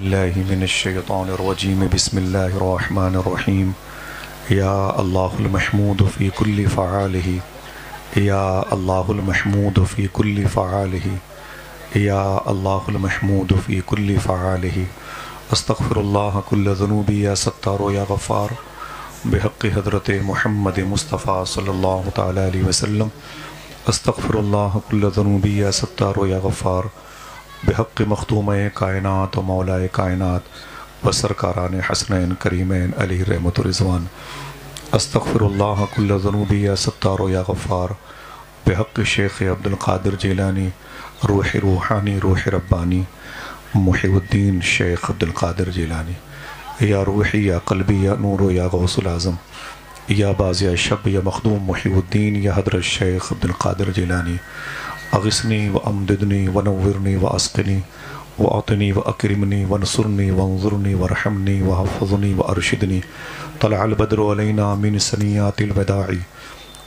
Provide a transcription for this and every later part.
باللہ من الشیطان الرجیم بسم اللہ الرحمن الرحیم یا اللہ المحمود فی کل فعالہ یا اللہ المحمود فی کل فعالہ یا اللہ المحمود فی کل فعالہ استغفر اللہ کل ذنوبی یا ستار یا غفار بحق حضرت محمد مصطفیٰ صلی اللہ تعالی علیہ وسلم استغفر اللہ کل ذنوبی یا ستار یا غفار بحق مختوم کائنات و مولا کائنات و سرکاران حسنین کریمین علیہ رحمت و رضوان استغفر اللہ کل ذنوبی یا ستار یا غفار بحق شیخ عبد القادر جیلانی روح روحانی روح ربانی محی الدین شیخ عبد القادر جیلانی یا روحی یا قلبی یا نور یا غوث العظم یا باز یا شب یا مخدوم محی الدین یا حضرت شیخ عبد القادر جیلانی اغثنی و امددنی و نورنی و اسقنی و اعطنی و اکرمنی و نصرنی و انظرنی و رحمنی و حفظنی و ارشدنی طلع البدر علینا من سنیات الوداعی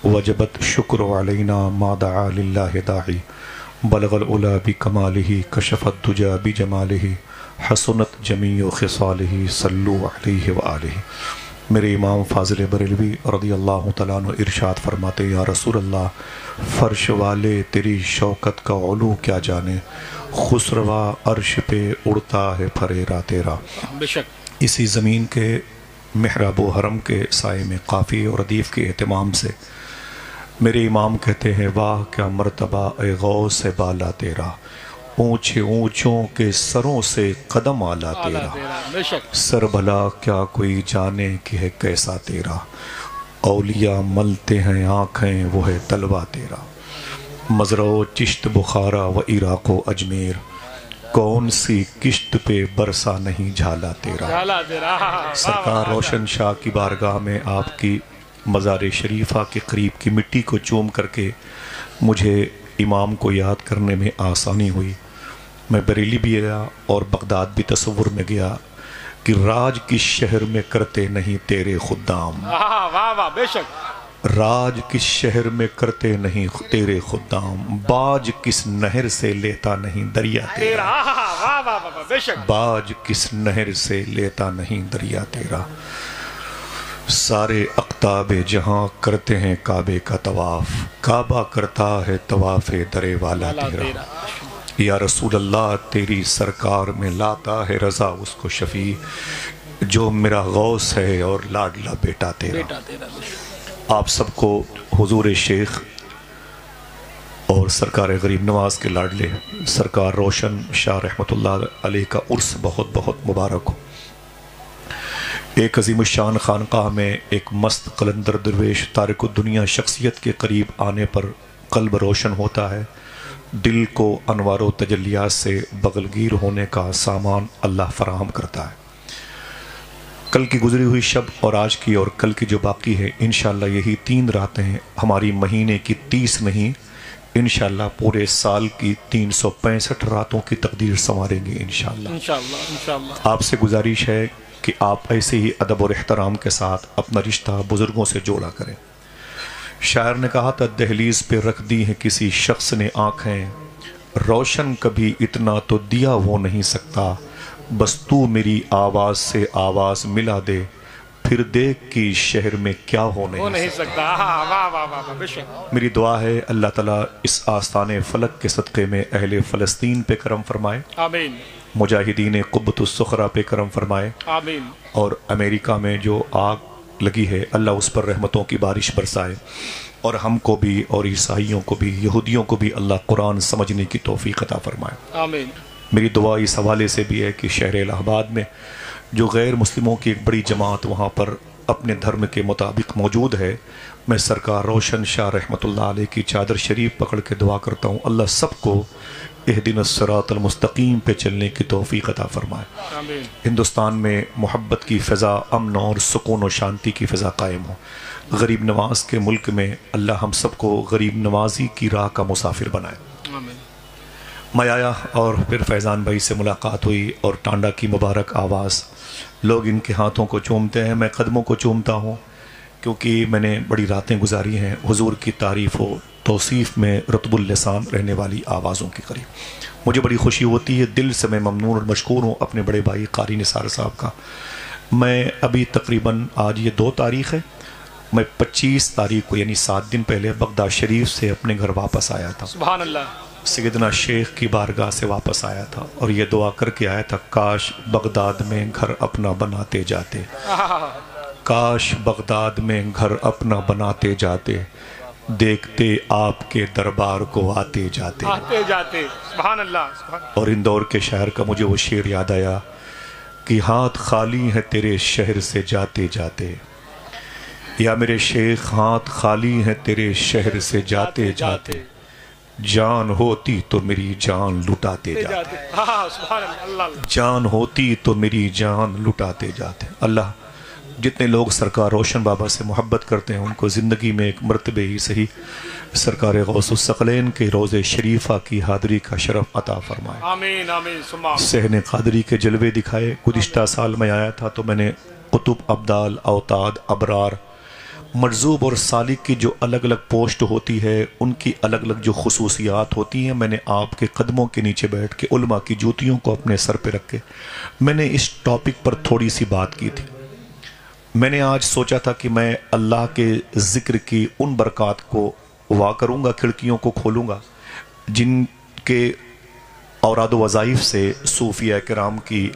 وجبت شکر علینا ما دعا للہ داعی بلغ العلا بکمالہ کشف الدجا بجمالہ حسنت جمیع خصالہ صلو علیہ وآلہ۔ میرے امام فاضل بریلوی رضی اللہ تعالیٰ عنہ ارشاد فرماتے یا رسول اللہ فرش والے تیری شوکت کا علو کیا جانے خسروا عرش پہ اڑتا ہے پھریرا تیرا۔ اسی زمین کے محراب و حرم کے سائے میں قافیے اور ردیف کے اہتمام سے میرے امام کہتے ہیں واہ کیا مرتبہ اے غوث بالا تیرا، اونچے اونچوں کے سروں سے قدم آلا تیرا، سر بھلا کیا کوئی جانے کہ ہے کیسا تیرا، اولیاء ملتے ہیں آنکھیں وہ ہے طلبہ تیرا، مزرع و چشت بخارا و عراق و اجمیر کون سی کشت پہ برسا نہیں جھالا تیرا۔ سرکار روشن شاہ کی بارگاہ میں آپ کی مزار شریفہ کے قریب کی مٹی کو چوم کر کے مجھے امام کو یاد کرنے میں آسانی ہوئی۔ میں بریلی بھی گیا اور بغداد بھی تصور میں گیا کہ راج کس شہر میں کرتے نہیں تیرے خدام، راج کس شہر میں کرتے نہیں تیرے خدام، باج کس نہر سے لیتا نہیں دریا تیرا، باج کس نہر سے لیتا نہیں دریا تیرا، سارے اقطاب جہاں کرتے ہیں کعبے کا طواف، کعبہ کرتا ہے طواف درے والا تیرا، یا رسول اللہ تیری سرکار میں لاتا ہے رضا اس کو شفیع جو میرا غوث ہے اور لاڈلا بیٹا تیرا۔ آپ سب کو حضور شیخ اور سرکار غریب نواز کے لاڈلے سرکار روشن شاہ رحمت اللہ علیہ کا عرس بہت بہت مبارک ہو۔ ایک عظیم الشان خانقاہ میں ایک مست قلندر درویش تارک الدنیا شخصیت کے قریب آنے پر قلب روشن ہوتا ہے، دل کو انوار و تجلیات سے بغلگیر ہونے کا سامان اللہ فراہم کرتا ہے۔ کل کی گزری ہوئی شب اور آج کی اور کل کی جو باقی ہے انشاءاللہ یہی 3 راتیں ہماری مہینے کی 30 نہیں انشاءاللہ پورے سال کی 365 راتوں کی تقدیر سنواریں گے انشاءاللہ۔ آپ سے گزارش ہے کہ آپ ایسے ہی ادب اور احترام کے ساتھ اپنا رشتہ بزرگوں سے جوڑا کریں۔ شاعر نے کہا تھا دہلیز پہ رکھ دی ہیں کسی شخص نے آنکھیں، روشن کبھی اتنا تو دیا وہ نہیں سکتا، بس تو میری آواز سے آواز ملا دے پھر دیکھ کہ شہر میں کیا ہو نہیں سکتا۔ میری دعا ہے اللہ تعالیٰ اس آستان فلک کے صدقے میں اہل فلسطین پہ کرم فرمائے، آمین، مجاہدین قبۃ الصخرہ پہ کرم فرمائے، آمین، اور امریکہ میں جو آگ لگی ہے اللہ اس پر رحمتوں کی بارش برسائے، اور ہم کو بھی اور عیسائیوں کو بھی یہودیوں کو بھی اللہ قرآن سمجھنے کی توفیق عطا فرمائے، آمین۔ میری دعا اس حوالے سے بھی ہے کہ شہر الہ آباد میں جو غیر مسلموں کی ایک بڑی جماعت وہاں پر اپنے دھرم کے مطابق موجود ہے، میں سرکار روشن شاہ رحمت اللہ علیہ کی چادر شریف پکڑ کے دعا کرتا ہوں اللہ سب کو اہدنا الصراط المستقیم پہ چلنے کی توفیق عطا فرمائے، آمین۔ ہندوستان میں محبت کی فضا، امن اور سکون و شانتی کی فضا قائم ہو، غریب نواز کے ملک میں اللہ ہم سب کو غریب نوازی کی راہ کا مسافر بنائے، آمین۔ میں آیا اور پھر فیضان بھائی سے ملاقات ہوئی اور ٹانڈا کی مبارک آواز، لوگ ان کے ہاتھوں کو چومتے ہیں، میں قدموں کو چومتا ہوں کیونکہ میں نے بڑی راتیں گزاری ہیں حضور کی تعریف و توصیف میں رطب اللسان رہنے والی آوازوں کے قریب۔ مجھے بڑی خوشی ہوتی ہے، دل سے میں ممنون اور مشکور ہوں اپنے بڑے بھائی قاری نثار صاحب کا۔ میں ابھی تقریباً آج یہ 2 تاریخ ہے، میں 25 تاریخ کو یعنی 7 دن پہلے بغداد شریف سے اپنے گھر واپس آیا تھا۔ سبحان اللہ۔ سیدنا شیخ کی بارگاہ سے واپس آیا تھا اور یہ دعا کر کے آیا تھا، کاش بغداد میں گھر اپنا بناتے جاتے، کاش بغداد میں گھر اپنا بناتے جاتے، دیکھتے آپ کے دربار کو آتے جاتے۔ سبحان اللہ۔ اور اندور کے شہر کا مجھے وہ شعر یاد آیا کہ ہاتھ خالی ہے تیرے شہر سے جاتے جاتے، یا میرے شیخ ہاتھ خالی ہے تیرے شہر سے جاتے جاتے، جان ہوتی تو میری جان لٹاتے جاتے، جان ہوتی تو میری جان لٹاتے جاتے۔ اللہ جتنے لوگ سرکار روشن بابا سے محبت کرتے ہیں ان کو زندگی میں ایک مرتبہ ہی صحیح سرکار غوث الثقلین کے روضہ شریفہ کی حاضری کا شرف عطا فرمائے۔ آمین آمین ثم آمین۔ صحن قادری کے جلوے دکھائے۔ گزشتہ سال میں آیا تھا تو میں نے قطب، ابدال، اوتاد، ابرار، مرزوب اور سالک کی جو الگ الگ پوسٹ ہوتی ہے ان کی الگ الگ جو خصوصیات ہوتی ہیں، میں نے آپ کے قدموں کے نیچے بیٹھ کے علماء کی جوتیوں کو اپنے سر پہ رکھ کے میں نے اس ٹاپک پر تھوڑی سی بات کی تھی۔ میں نے آج سوچا تھا کہ میں اللہ کے ذکر کی ان برکات کو وا کروں گا، کھڑکیوں کو کھولوں گا جن کے اوراد و وظائف سے صوفیہ کرام کی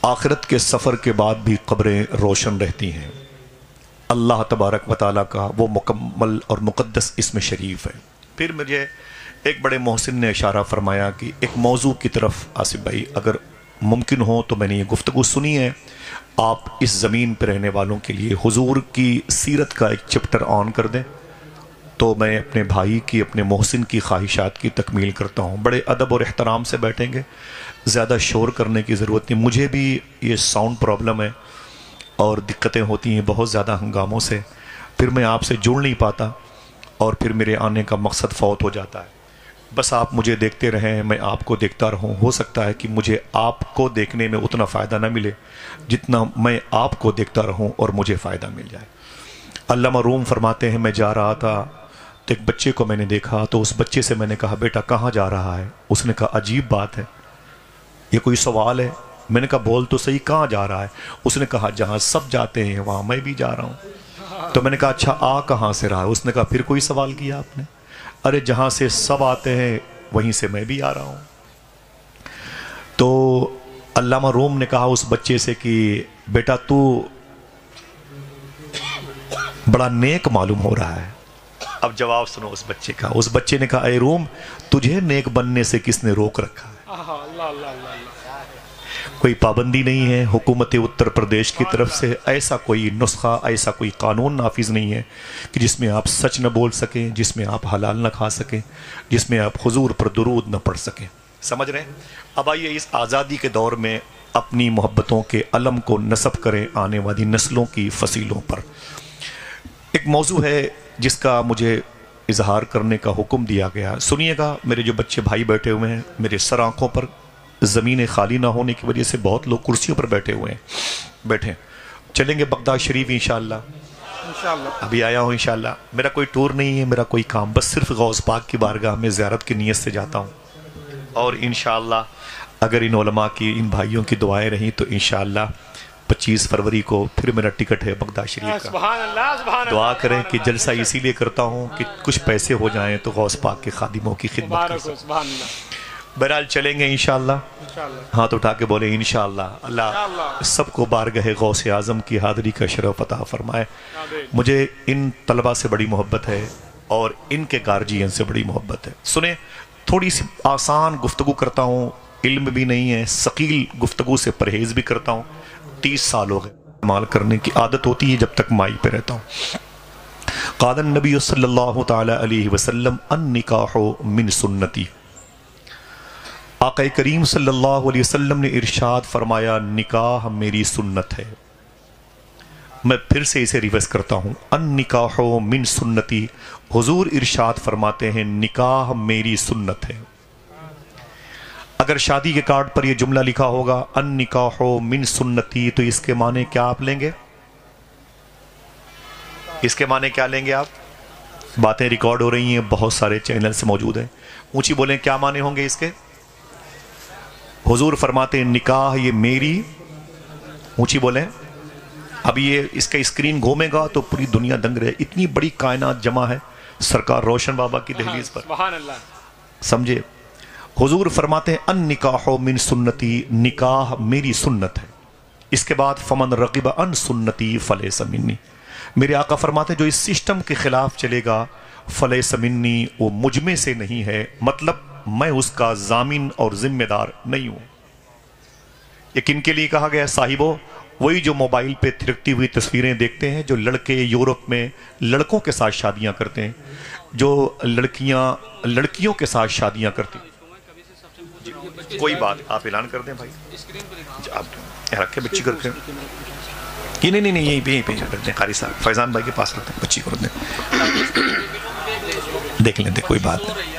آخرت کے سفر کے بعد بھی قبریں روشن رہتی ہیں۔ اللہ تبارک و تعالیٰ کا وہ مکمل اور مقدس اسم شریف ہے۔ پھر مجھے ایک بڑے محسن نے اشارہ فرمایا کہ ایک موضوع کی طرف آصف بھائی اگر ممکن ہو تو میں نے یہ گفتگو سنی ہے، آپ اس زمین پہ رہنے والوں کے لیے حضور کی سیرت کا ایک چپٹر آن کر دیں تو میں اپنے بھائی کی، اپنے محسن کی خواہشات کی تکمیل کرتا ہوں۔ بڑے ادب اور احترام سے بیٹھیں گے، زیادہ شور کرنے کی ضرورت نہیں۔ مجھے بھی یہ ساؤنڈ پرابلم ہے اور دقتیں ہوتی ہیں بہت زیادہ ہنگاموں سے، پھر میں آپ سے جڑ نہیں پاتا اور پھر میرے آنے کا مقصد فوت ہو جاتا ہے۔ بس آپ مجھے دیکھتے رہیں، میں آپ کو دیکھتا رہوں۔ ہو سکتا ہے کہ مجھے آپ کو دیکھنے میں اتنا فائدہ نہ ملے جتنا میں آپ کو دیکھتا رہوں اور مجھے فائدہ مل جائے۔ علامہ روم فرماتے ہیں، میں جا رہا تھا تو ایک بچے کو میں نے دیکھا تو اس بچے سے میں نے کہا بیٹا کہاں جا رہا ہے؟ اس نے کہا عجیب بات ہے، یہ کوئی سوال ہے؟ میں نے کہا بول تو صحیح کہاں جا رہا ہے؟ اس نے کہا جہاں سب جاتے ہیں وہاں میں بھی جا رہا ہوں۔ تو میں نے کہا اچھا آ کہاں سے رہا ہے؟ اس نے کہا پھر کوئی سوال کیا آپ نے؟ ارے جہاں سے سب آتے ہیں وہیں سے میں بھی آ رہا ہوں۔ تو علامہ روم نے کہا اس بچے سے کہ بیٹا تو بڑا نیک معلوم ہو رہا ہے۔ اب جواب سنو اس بچے کا۔ اس بچے نے کہا اے روم تجھے نیک بننے سے کس نے روک رکھا ہے؟ کوئی پابندی نہیں ہے حکومت اتر پردیش کی طرف سے، ایسا کوئی نسخہ، ایسا کوئی قانون نافذ نہیں ہے کہ جس میں آپ سچ نہ بول سکیں، جس میں آپ حلال نہ کھا سکیں، جس میں آپ حضور پر درود نہ پڑھ سکیں۔ سمجھ رہے ہیں؟ اب آئیے اس آزادی کے دور میں اپنی محبتوں کے علم کو نصب کریں آنے والی نسلوں کی فصیلوں پر۔ ایک موضوع ہے جس کا مجھے اظہار کرنے کا حکم دیا گیا، سنیے گا۔ میرے جو بچے بھائی بیٹھے ہوئے ہیں، میرے سر آنکھوں پر زمینیں خالی نہ ہونے کی وجہ سے بہت لوگ کرسیوں پر بیٹھے ہوئے ہیں، بیٹھیں۔ چلیں گے بغداد شریف انشاءاللہ، ابھی آیا ہوں انشاءاللہ۔ میرا کوئی ٹور نہیں ہے، میرا کوئی کام، بس صرف غوث پاک کی بارگاہ میں زیارت کی نیت سے جاتا ہوں، اور انشاءاللہ اگر ان علماء کی، ان بھائیوں کی دعائیں رہیں تو انشاءاللہ 25 فروری کو پھر میرا ٹکٹ ہے بغداد شریف کا۔ دعا کریں کہ جلسہ اسی لیے کرتا ہوں کہ کچھ پیسے ہو جائیں تو غوث پاک کے خادموں کی خدمت کر سکیں۔ بہرحال چلیں گے انشاءاللہ، ہاتھ اٹھا کے بولیں انشاءاللہ۔ اللہ سب کو بارگاہ غوث اعظم کی حاضری کا شرف عطا فرمائے۔ مجھے ان طلبہ سے بڑی محبت ہے اور ان کے گارجین سے بڑی محبت ہے۔ سنیں، تھوڑی سی آسان گفتگو کرتا ہوں، علم بھی نہیں ہے، ثقیل گفتگو سے پرہیز بھی کرتا ہوں۔ 30 سال ہو گئے استعمال کرنے کی عادت ہوتی ہے جب تک مائی پہ رہتا ہوں۔ قال النبی صلی اللہ تعالی علیہ وسلم النکاح من سنتی، آقا کریم صلی اللہ علیہ وسلم نے ارشاد فرمایا نکاح میری سنت ہے۔ میں پھر سے اسے ریورس کرتا ہوں، النکاح من سنتی، حضور ارشاد فرماتے ہیں نکاح میری سنت ہے۔ اگر شادی کے کارڈ پر یہ جملہ لکھا ہوگا النکاح من سنتی تو اس کے معنی کیا آپ لیں گے؟ اس کے معنی کیا لیں گے آپ؟ باتیں ریکارڈ ہو رہی ہیں، بہت سارے چینل سے موجود ہیں، اونچی بولیں کیا معنی ہوں گے اس کے؟ حضور فرماتے ہیں نکاح یہ میری، اونچی بولیں، اب یہ اس کا اسکرین گھومے گا تو پوری دنیا دنگ رہے، اتنی بڑی کائنات جمع ہے سرکار روشن بابا کی دہلیز پر، سبحان اللہ، سمجھے؟ حضور فرماتے ہیں ان نکاح من سنتی، نکاح میری سنت ہے، اس کے بعد فمن رغب ان سنتی فلیس منی، میرے آقا فرماتے ہیں جو اس سسٹم کے خلاف چلے گا فلیس منی، وہ مجھ میں سے نہیں ہے، مطلب میں اس کا ضامن اور ذمہ دار نہیں ہوں۔ یہ کن کے لیے کہا گیا صاحبوں؟ وہی جو موبائل پہ تھرکتی ہوئی تصویریں دیکھتے ہیں، جو لڑکے یورپ میں لڑکوں کے ساتھ شادیاں کرتے ہیں، جو لڑکیاں لڑکیوں کے ساتھ شادیاں کرتی ہیں۔ کوئی بات آپ اعلان کر دیں بھائی، آپ رکھے بچی کر کے، نہیں یہیں پہ رکھ دیں، قاری صاحب فیضان بھائی کے پاس رکھ دیں، بچی کو رکھ دیں، دیکھ لیں، کوئی بات نہیں،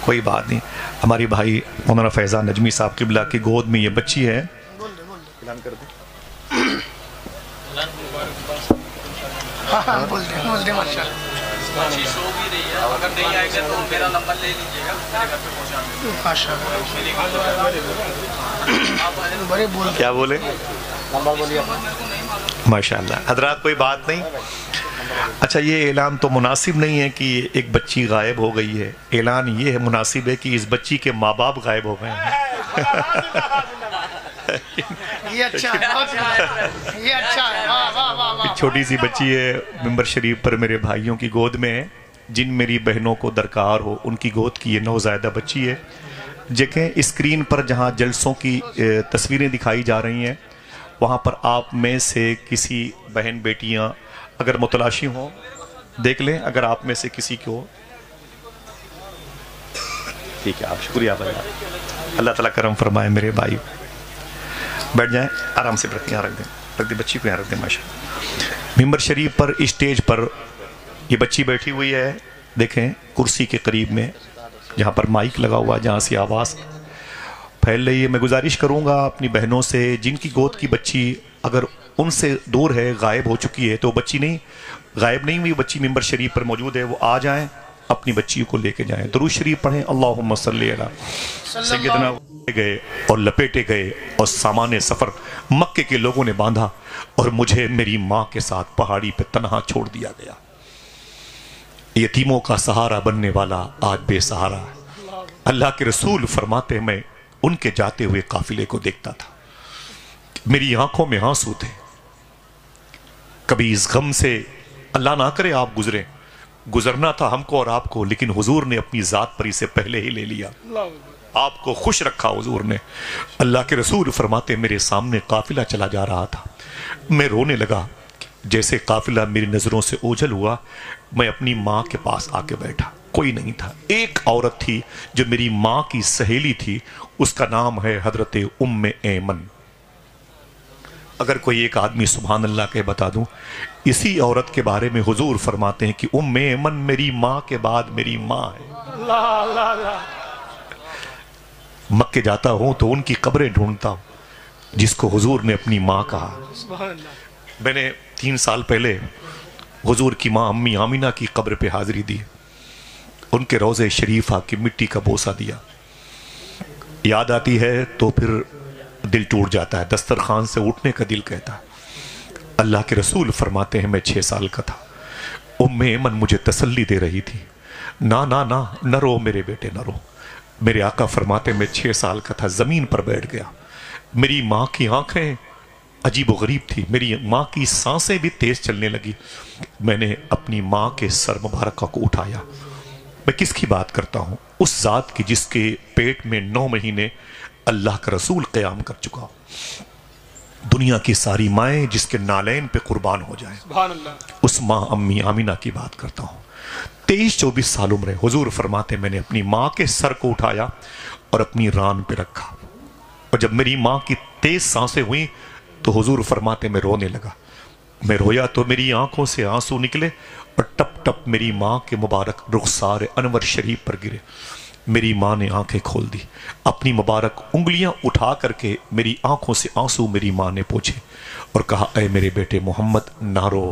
کوئی بات نہیں۔ ہماری بھائی مولانا فیضان نجمی صاحب قبلہ کی گود میں یہ بچی ہے، اعلان کر دیں۔ بول دیں ماشاءاللہ، بچی سو بھی رہی ہے، اگر نہیں آئے گا تو میرا نمبر لے لیجیے گا، میرے گھر پہ پہنچانا۔ کیا بولے؟ ماشاءاللہ حضرات کوئی بات نہیں۔ اچھا یہ اعلان تو مناسب نہیں ہے کہ ایک بچی غائب ہو گئی ہے، اعلان یہ ہے مناسب ہے کہ اس بچی کے ماں باپ غائب ہو گئے ہیں۔ یہ اچھا ہے، یہ اچھا ہے، چھوٹی سی بچی ہے ممبر شریف پر میرے بھائیوں کی گود میں ہے، جن میری بہنوں کو درکار ہو ان کی گود کی یہ نوزائیدہ بچی ہے۔ دیکھیں اسکرین پر جہاں جلسوں کی تصویریں دکھائی جا رہی ہیں، وہاں پر آپ میں سے کسی بہن بیٹیاں اگر متلاشی ہوں دیکھ لیں، اگر آپ میں سے کسی کو، ٹھیک ہے آپ شکریہ بھائی، اللہ تعالیٰ کرم فرمائے میرے بھائی، بیٹھ جائیں آرام سے، یہاں رکھ دیں بچی کو، یہاں رکھ دیں۔ ماشاءاللہ ممبر شریف پر اسٹیج پر یہ بچی بیٹھی ہوئی ہے، دیکھیں کرسی کے قریب میں جہاں پر مائک لگا ہوا، جہاں سے آواز پھیل رہی ہے۔ میں گزارش کروں گا اپنی بہنوں سے جن کی گود کی بچی اگر ان سے دور ہے، غائب ہو چکی ہے، تو بچی نہیں غائب نہیں ہوئی، بچی ممبر شریف پر موجود ہے، وہ آ جائیں اپنی بچی کو لے کے جائیں، درود شریف پڑھیں، اللہم صلی علی سیدنا گئے اور لپیٹے گئے اور سامان سفر مکے کے لوگوں نے باندھا اور مجھے میری ماں کے ساتھ پہاڑی پہ تنہا چھوڑ دیا گیا۔ یتیموں کا سہارا بننے والا آج بے سہارا ہے۔ اللہ کے رسول فرماتے میں ان کے جاتے ہوئے قافلے کو دیکھتا تھا، میری آنکھوں میں آنسو تھے، کبھی اس غم سے اللہ نہ کرے آپ گزریں، گزرنا تھا ہم کو اور آپ کو، لیکن حضور نے اپنی ذات پر اسے پہلے ہی لے لیا، آپ کو خوش رکھا حضور نے۔ اللہ کے رسول فرماتے میرے سامنے قافلہ چلا جا رہا تھا، میں رونے لگا، جیسے قافلہ میری نظروں سے اوجھل ہوا، میں اپنی ماں کے پاس آ کے بیٹھا، کوئی نہیں تھا، ایک عورت تھی جو میری ماں کی سہیلی تھی، اس کا نام ہے حضرت ام ایمن۔ اگر کوئی ایک آدمی سبحان اللہ کہہ بتا دوں، اسی عورت کے بارے میں حضور فرماتے ہیں کہ ام ایمن میری ماں کے بعد میری ماں ہے۔ مکے جاتا ہوں تو ان کی قبریں ڈھونڈتا ہوں جس کو حضور نے اپنی ماں کہا۔ میں نے 3 سال پہلے حضور کی ماں امی آمینہ کی قبر پہ حاضری دی، ان کے روضے شریفہ کی مٹی کا بوسہ دیا، یاد آتی ہے تو پھر دل ٹوٹ جاتا ہے، دسترخوان سے اٹھنے کا دل کہتا ہے۔ اللہ کے رسول فرماتے ہیں میں 6 سال کا تھا، ام ایمن مجھے تسلی دے رہی تھی، نہ رو میرے بیٹے نہ رو۔ میرے آقا فرماتے میں 6 سال کا تھا، زمین پر بیٹھ گیا، میری ماں کی آنکھیں عجیب و غریب تھی، میری ماں کی سانسیں بھی تیز چلنے لگی، میں نے اپنی ماں کے سر مبارکہ کو اٹھایا۔ میں کس کی بات کرتا ہوں؟ اس ذات کی جس کے پیٹ میں 9 مہینے اللہ کا رسول قیام کر چکا، دنیا کی ساری مائیں جس کے نالین پہ قربان ہو جائیں، سبحان اللہ، اس ماں امی آمینہ کی بات کرتا ہوں۔ 23-24 سال عمر ہے، حضور فرماتے میں نے اپنی ماں کے سر کو اٹھایا اور اپنی ران پہ رکھا، اور جب میری ماں کی تیز سانسیں ہوئیں تو حضور فرماتے میں رونے لگا، میں رویا تو میری آنکھوں سے آنسو نکلے اور ٹپ ٹپ میری ماں کے مبارک رخسار انور شریف پر گرے۔ میری ماں نے آنکھیں کھول دی، اپنی مبارک انگلیاں اٹھا کر کے میری آنکھوں سے آنسو میری ماں نے پوچھے اور کہا اے میرے بیٹے محمد نہ رو،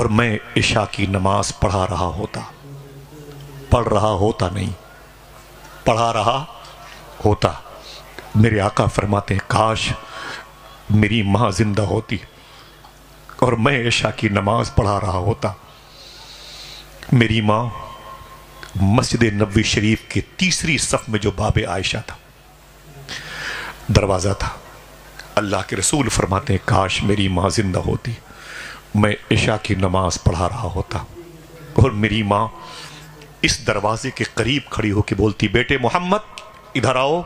اور میں عشاء کی نماز پڑھا رہا ہوتا، پڑھ رہا ہوتا نہیں، پڑھا رہا ہوتا، میرے آقا فرماتے ہیں کاش میری ماں زندہ ہوتی اور میں عشاء کی نماز پڑھا رہا ہوتا۔ میری ماں مسجد نبوی شریف کے تیسری صف میں جو باب عائشہ تھا، دروازہ تھا، اللہ کے رسول فرماتے ہیں کاش میری ماں زندہ ہوتی، میں عشاء کی نماز پڑھا رہا ہوتا اور میری ماں اس دروازے کے قریب کھڑی ہو کے بولتی بیٹے محمد ادھر آؤ،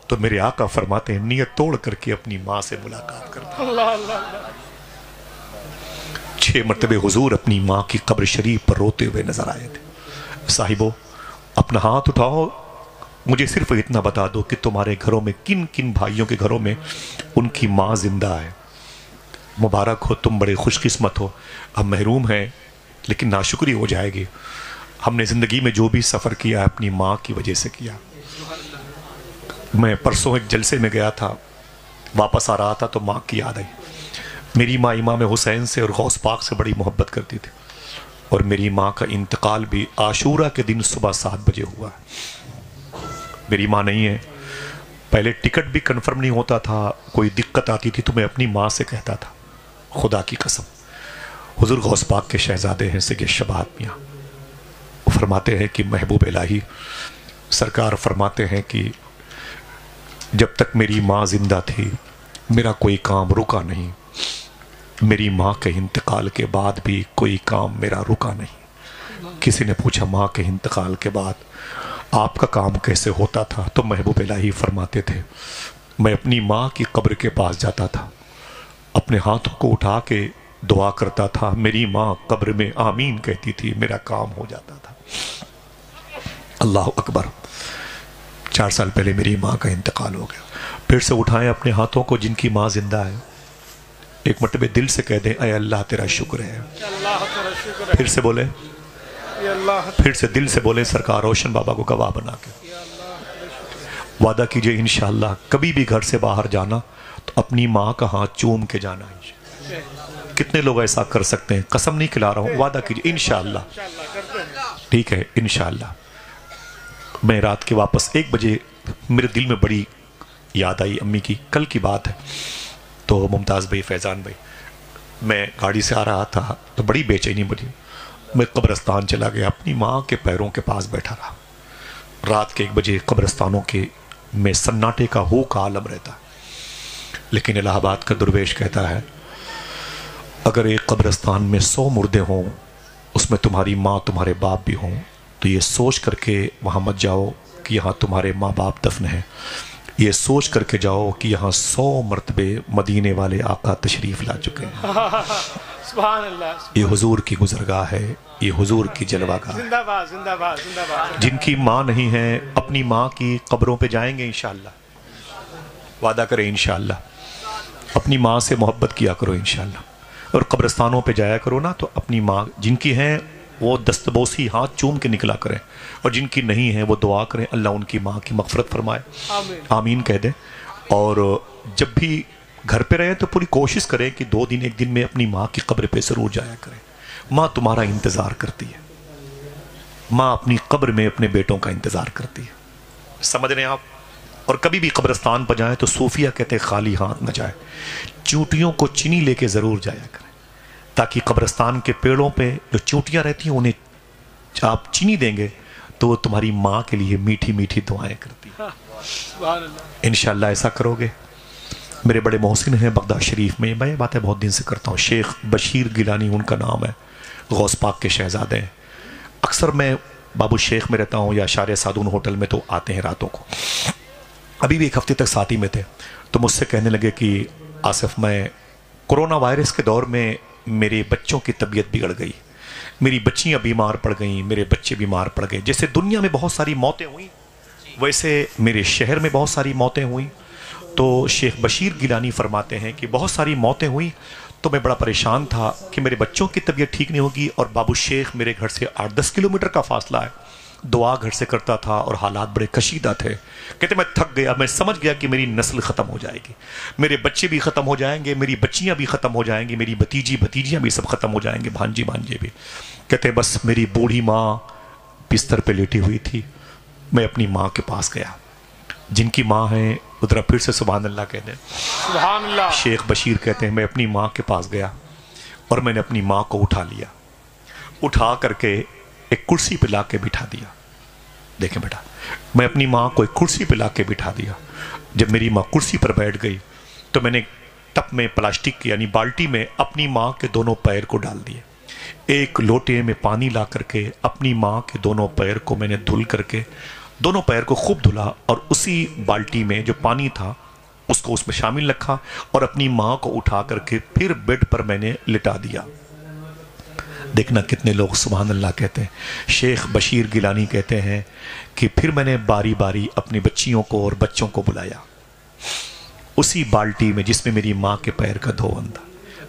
تو میرے آقا فرماتے ہیں نیت توڑ کر کے اپنی ماں سے ملاقات کرتا۔ اللہ اللہ 6 مرتبہ حضور اپنی ماں کی قبر شریف پر روتے ہوئے نظر آئے تھے۔ صاحبو اپنا ہاتھ اٹھاؤ، مجھے صرف اتنا بتا دو کہ تمہارے گھروں میں کن کن بھائیوں کے گھروں میں ان کی ماں زندہ ہے۔ مبارک ہو، تم بڑے خوش قسمت ہو، ہم محروم ہیں لیکن ناشکری ہو جائے گی۔ ہم نے زندگی میں جو بھی سفر کیا ہے اپنی ماں کی وجہ سے کیا۔ میں پرسوں ایک جلسے میں گیا تھا، واپس آ رہا تھا تو ماں کی یاد آئی۔ میری ماں امام حسین سے اور غوث پاک سے بڑی محبت کرتی تھی اور میری ماں کا انتقال بھی عاشورہ کے دن صبح 7 بجے ہوا۔ میری ماں نہیں ہے، پہلے ٹکٹ بھی کنفرم نہیں ہوتا تھا، کوئی دقت آتی تھی تو میں اپنی ماں سے کہتا تھا، خدا کی قسم حضور غوث پاک کے شہزادے ہیں سید شباب میاں، وہ فرماتے ہیں کہ محبوب الہی سرکار فرماتے ہیں کہ جب تک میری ماں زندہ تھی میرا کوئی کام رکا نہیں، میری ماں کے انتقال کے بعد بھی کوئی کام میرا رکا نہیں۔ کسی نے پوچھا ماں کے انتقال کے بعد آپ کا کام کیسے ہوتا تھا؟ تو محبوب الہی فرماتے تھے میں اپنی ماں کی قبر کے پاس جاتا تھا، اپنے ہاتھوں کو اٹھا کے دعا کرتا تھا، میری ماں قبر میں آمین کہتی تھی، میرا کام ہو جاتا تھا۔ اللہ اکبر۔ 4 سال پہلے میری ماں کا انتقال ہو گیا۔ پھر سے اٹھائیں اپنے ہاتھوں کو جن کی ماں زندہ ہے، ایک مرتبہ دل سے کہہ دیں اے اللہ تیرا شکر ہے۔ اللہ تیرا شکر ہے، پھر سے بولیں، یا اللہ پھر سے دل سے بولیں سرکار روشن بابا کو گواہ بنا کے وعدہ کیجئے انشاءاللہ کبھی بھی گھر سے باہر جانا تو اپنی ماں کا ہاتھ چوم کے جانا ہے۔ کتنے لوگ ایسا کر سکتے ہیں؟ قسم نہیں کھلا رہا ہوں، وعدہ کیجئے انشاءاللہ۔ ٹھیک ہے انشاءاللہ۔ میں رات کے واپس 1 بجے میرے دل میں بڑی یاد آئی امی کی، کل کی بات ہے، تو ممتاز بھائی فیضان بھائی میں گاڑی سے آ رہا تھا تو بڑی بے چینی بڑی، میں قبرستان چلا گیا، اپنی ماں کے پیروں کے پاس بیٹھا رہا۔ رات کے 1 بجے قبرستانوں کے میں سناٹے کا ہو کا عالم رہتا ہے، لیکن الہ آباد کا درویش کہتا ہے اگر ایک قبرستان میں 100 مردے ہوں، اس میں تمہاری ماں تمہارے باپ بھی ہوں، تو یہ سوچ کر کے وہاں مت جاؤ کہ یہاں تمہارے ماں باپ دفن ہیں، یہ سوچ کر کے جاؤ کہ یہاں 100 مرتبے مدینے والے آقا تشریف لا چکے ہیں۔ سبحان اللہ، یہ حضور کی گزرگاہ ہے، یہ حضور کی جلوہ گاہ ہے۔ زندہ باد زندہ باد زندہ باد۔ جن کی ماں نہیں ہے اپنی ماں کی قبروں پہ جائیں گے انشاءاللہ، وعدہ کریں انشاءاللہ، اپنی ماں سے محبت کیا کرو انشاءاللہ، اور قبرستانوں پہ جایا کرو نا تو اپنی ماں جن کی ہیں وہ دستبوسی ہاتھ چوم کے نکلا کریں، اور جن کی نہیں ہے وہ دعا کریں اللہ ان کی ماں کی مغفرت فرمائے، آمین کہہ دیں۔ اور جب بھی گھر پہ رہیں تو پوری کوشش کریں کہ 2 دن 1 دن میں اپنی ماں کی قبر پہ ضرور جایا کریں۔ ماں تمہارا انتظار کرتی ہے، ماں اپنی قبر میں اپنے بیٹوں کا انتظار کرتی ہے، سمجھ رہے ہیں آپ؟ اور کبھی بھی قبرستان پر جائیں تو صوفیہ کہتے ہیں خالی ہاتھ نہ جائے، چونٹیوں کو چینی لے کے ضرور جایا کریں، تاکہ قبرستان کے پیڑوں پہ جو چونٹیاں رہتی ہیں انہیں آپ چینی دیں گے تو وہ تمہاری ماں کے لیے میٹھی میٹھی دعائیں کرتی ہیں۔ سبحان اللہ، انشاءاللہ ایسا کرو گے۔ میرے بڑے محسن ہیں بغداد شریف میں، میں یہ باتیں بہت دن سے کرتا ہوں، شیخ بشیر گیلانی ان کا نام ہے، غوث پاک کے شہزادے ہیں۔ اکثر میں بابو شیخ میں رہتا ہوں یا شار سادون ہوٹل میں، تو آتے ہیں راتوں کو۔ ابھی بھی 1 ہفتے تک ساتھ ہی میں تھے تو مجھ سے کہنے لگے کہ آصف میں کرونا وائرس کے دور میں میرے بچوں کی طبیعت بگڑ گئی، میری بچیاں بیمار پڑ گئیں، میرے بچے بیمار پڑ گئے، جیسے دنیا میں بہت ساری موتیں ہوئیں ویسے میرے شہر میں بہت ساری موتیں ہوئیں۔ تو شیخ بشیر گیلانی فرماتے ہیں کہ بہت ساری موتیں ہوئیں تو میں بڑا پریشان تھا کہ میرے بچوں کی طبیعت ٹھیک نہیں ہوگی، اور بابو شیخ میرے گھر سے 8-10 کلومیٹر کا فاصلہ ہے، دعا گھر سے کرتا تھا اور حالات بڑے کشیدہ تھے. کہتے میں تھک گیا, میں سمجھ گیا کہ میری نسل ختم ہو جائے گی, میرے بچے بھی ختم ہو جائیں گے, میری بچیاں بھی ختم ہو جائیں گی, میری بھتیجیاں بھی سب ختم ہو جائیں گے, بھانجے بھی. کہتے بس میری بوڑھی ماں بستر پہ لیٹی ہوئی تھی, میں اپنی ماں کے پاس گیا. جن کی ماں ہیں ادھر پھر سے سبحان اللہ کہتے ہیں, سبحان اللہ. شیخ بشیر کہتے ہیں میں اپنی ماں کے پاس گیا اور میں نے اپنی ماں کو اٹھا لیا, اٹھا کر کے ایک کرسی پہ لا کے بٹھا دیا. دیکھیں بیٹا, میں اپنی ماں کو ایک کرسی پہ لا کے بٹھا دیا. جب میری ماں کرسی پر بیٹھ گئی تو میں نے ٹپ میں پلاسٹک یعنی بالٹی میں اپنی ماں کے دونوں پیر کو ڈال دیے. ایک لوٹے میں پانی لا کر کے اپنی ماں کے دونوں پیر کو میں نے دھل کر کے دونوں پیر کو خوب دھلا, اور اسی بالٹی میں جو پانی تھا اس کو اس میں شامل رکھا اور اپنی ماں کو اٹھا کر کے پھر بیڈ پر میں نے لٹا دیا. دیکھنا کتنے لوگ سبحان اللہ کہتے ہیں. شیخ بشیر گیلانی کہتے ہیں کہ پھر میں نے باری باری اپنی بچیوں کو اور بچوں کو بلایا. اسی بالٹی میں جس میں میری ماں کے پیر کا دھون تھا,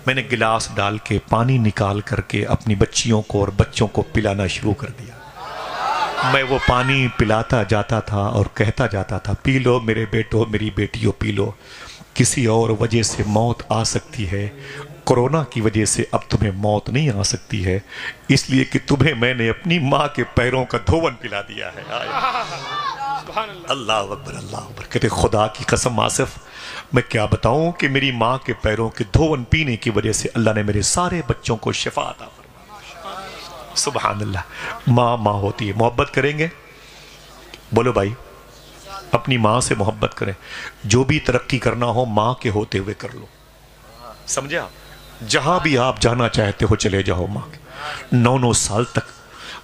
میں نے گلاس ڈال کے پانی نکال کر کے اپنی بچیوں کو اور بچوں کو پلانا شروع کر دیا. میں وہ پانی پلاتا جاتا تھا اور کہتا جاتا تھا پی لو میرے بیٹو, میری بیٹیوں پی لو. کسی اور وجہ سے موت آ سکتی ہے, کورونا کی وجہ سے اب تمہیں موت نہیں آ سکتی ہے, اس لیے کہ تمہیں میں نے اپنی ماں کے پیروں کا دھون پلا دیا ہے. اللہ اکبر, اللہ اکبر. کہتے خدا کی قسم آصف, میں کیا بتاؤں کہ میری ماں کے پیروں کے دھون پینے کی وجہ سے اللہ نے میرے سارے بچوں کو شفا عطا فرمائی. سبحان اللہ. ماں ہوتی ہے. محبت کریں گے, بولو بھائی, اپنی ماں سے محبت کریں. جو بھی ترقی کرنا ہو ماں کے ہوتے ہوئے کر لو, سمجھے آپ. جہاں بھی آپ جانا چاہتے ہو چلے جاؤ ماں کے. 9 سال تک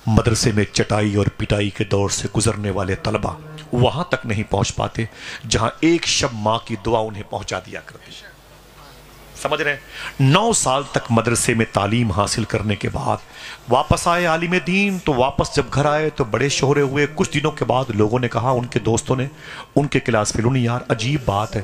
مدرسے میں چٹائی اور پٹائی کے دور سے گزرنے والے طلبہ وہاں تک نہیں پہنچ پاتے جہاں ایک شب ماں کی دعا انہیں پہنچا دیا کرتی. سمجھ رہے ہیں. 9 سال تک مدرسے میں تعلیم حاصل کرنے کے بعد واپس آئے عالم دین, تو واپس جب گھر آئے تو بڑے شہرے ہوئے. کچھ دنوں کے بعد لوگوں نے کہا, ان کے دوستوں نے, ان کے کلاس فیلوں نے, یار عجیب بات ہے,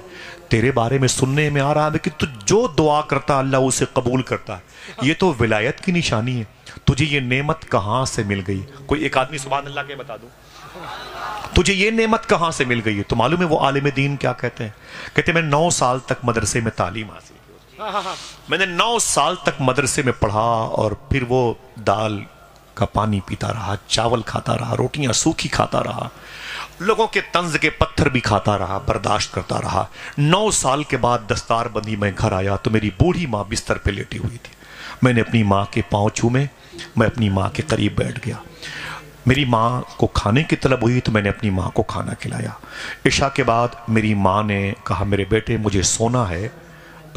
تیرے بارے میں سننے میں آ رہا ہے کہ تو جو دعا کرتا اللہ اسے قبول کرتا ہے. یہ تو ولایت کی نشانی ہے, تجھے یہ نعمت کہاں سے مل گئی؟ کوئی ایک آدمی سبحان اللہ کے بتا دو, تجھے یہ نعمت کہاں سے مل گئی ہے؟ تو معلوم ہے وہ عالم دین کیا کہتے ہیں؟ کہتے ہیں میں 9 سال تک مدرسے میں تعلیم حاصل کی, میں نے 9 سال تک مدرسے میں پڑھا, اور پھر وہ دال کا پانی پیتا رہا, چاول کھاتا رہا, روٹیاں سوکھی کھاتا رہا, لوگوں کے طنز کے پتھر بھی کھاتا رہا, برداشت کرتا رہا. 9 سال کے بعد دستار بندی میں گھر آیا تو میری بوڑھی ماں بستر پہ لیٹی ہوئی تھی. میں نے اپنی ماں کے پاؤں چومے, میں اپنی ماں کے قریب بیٹھ گیا. میری ماں کو کھانے کی طلب ہوئی تو میں نے اپنی ماں کو کھانا کھلایا. عشاء کے بعد میری ماں نے کہا میرے بیٹے مجھے سونا ہے,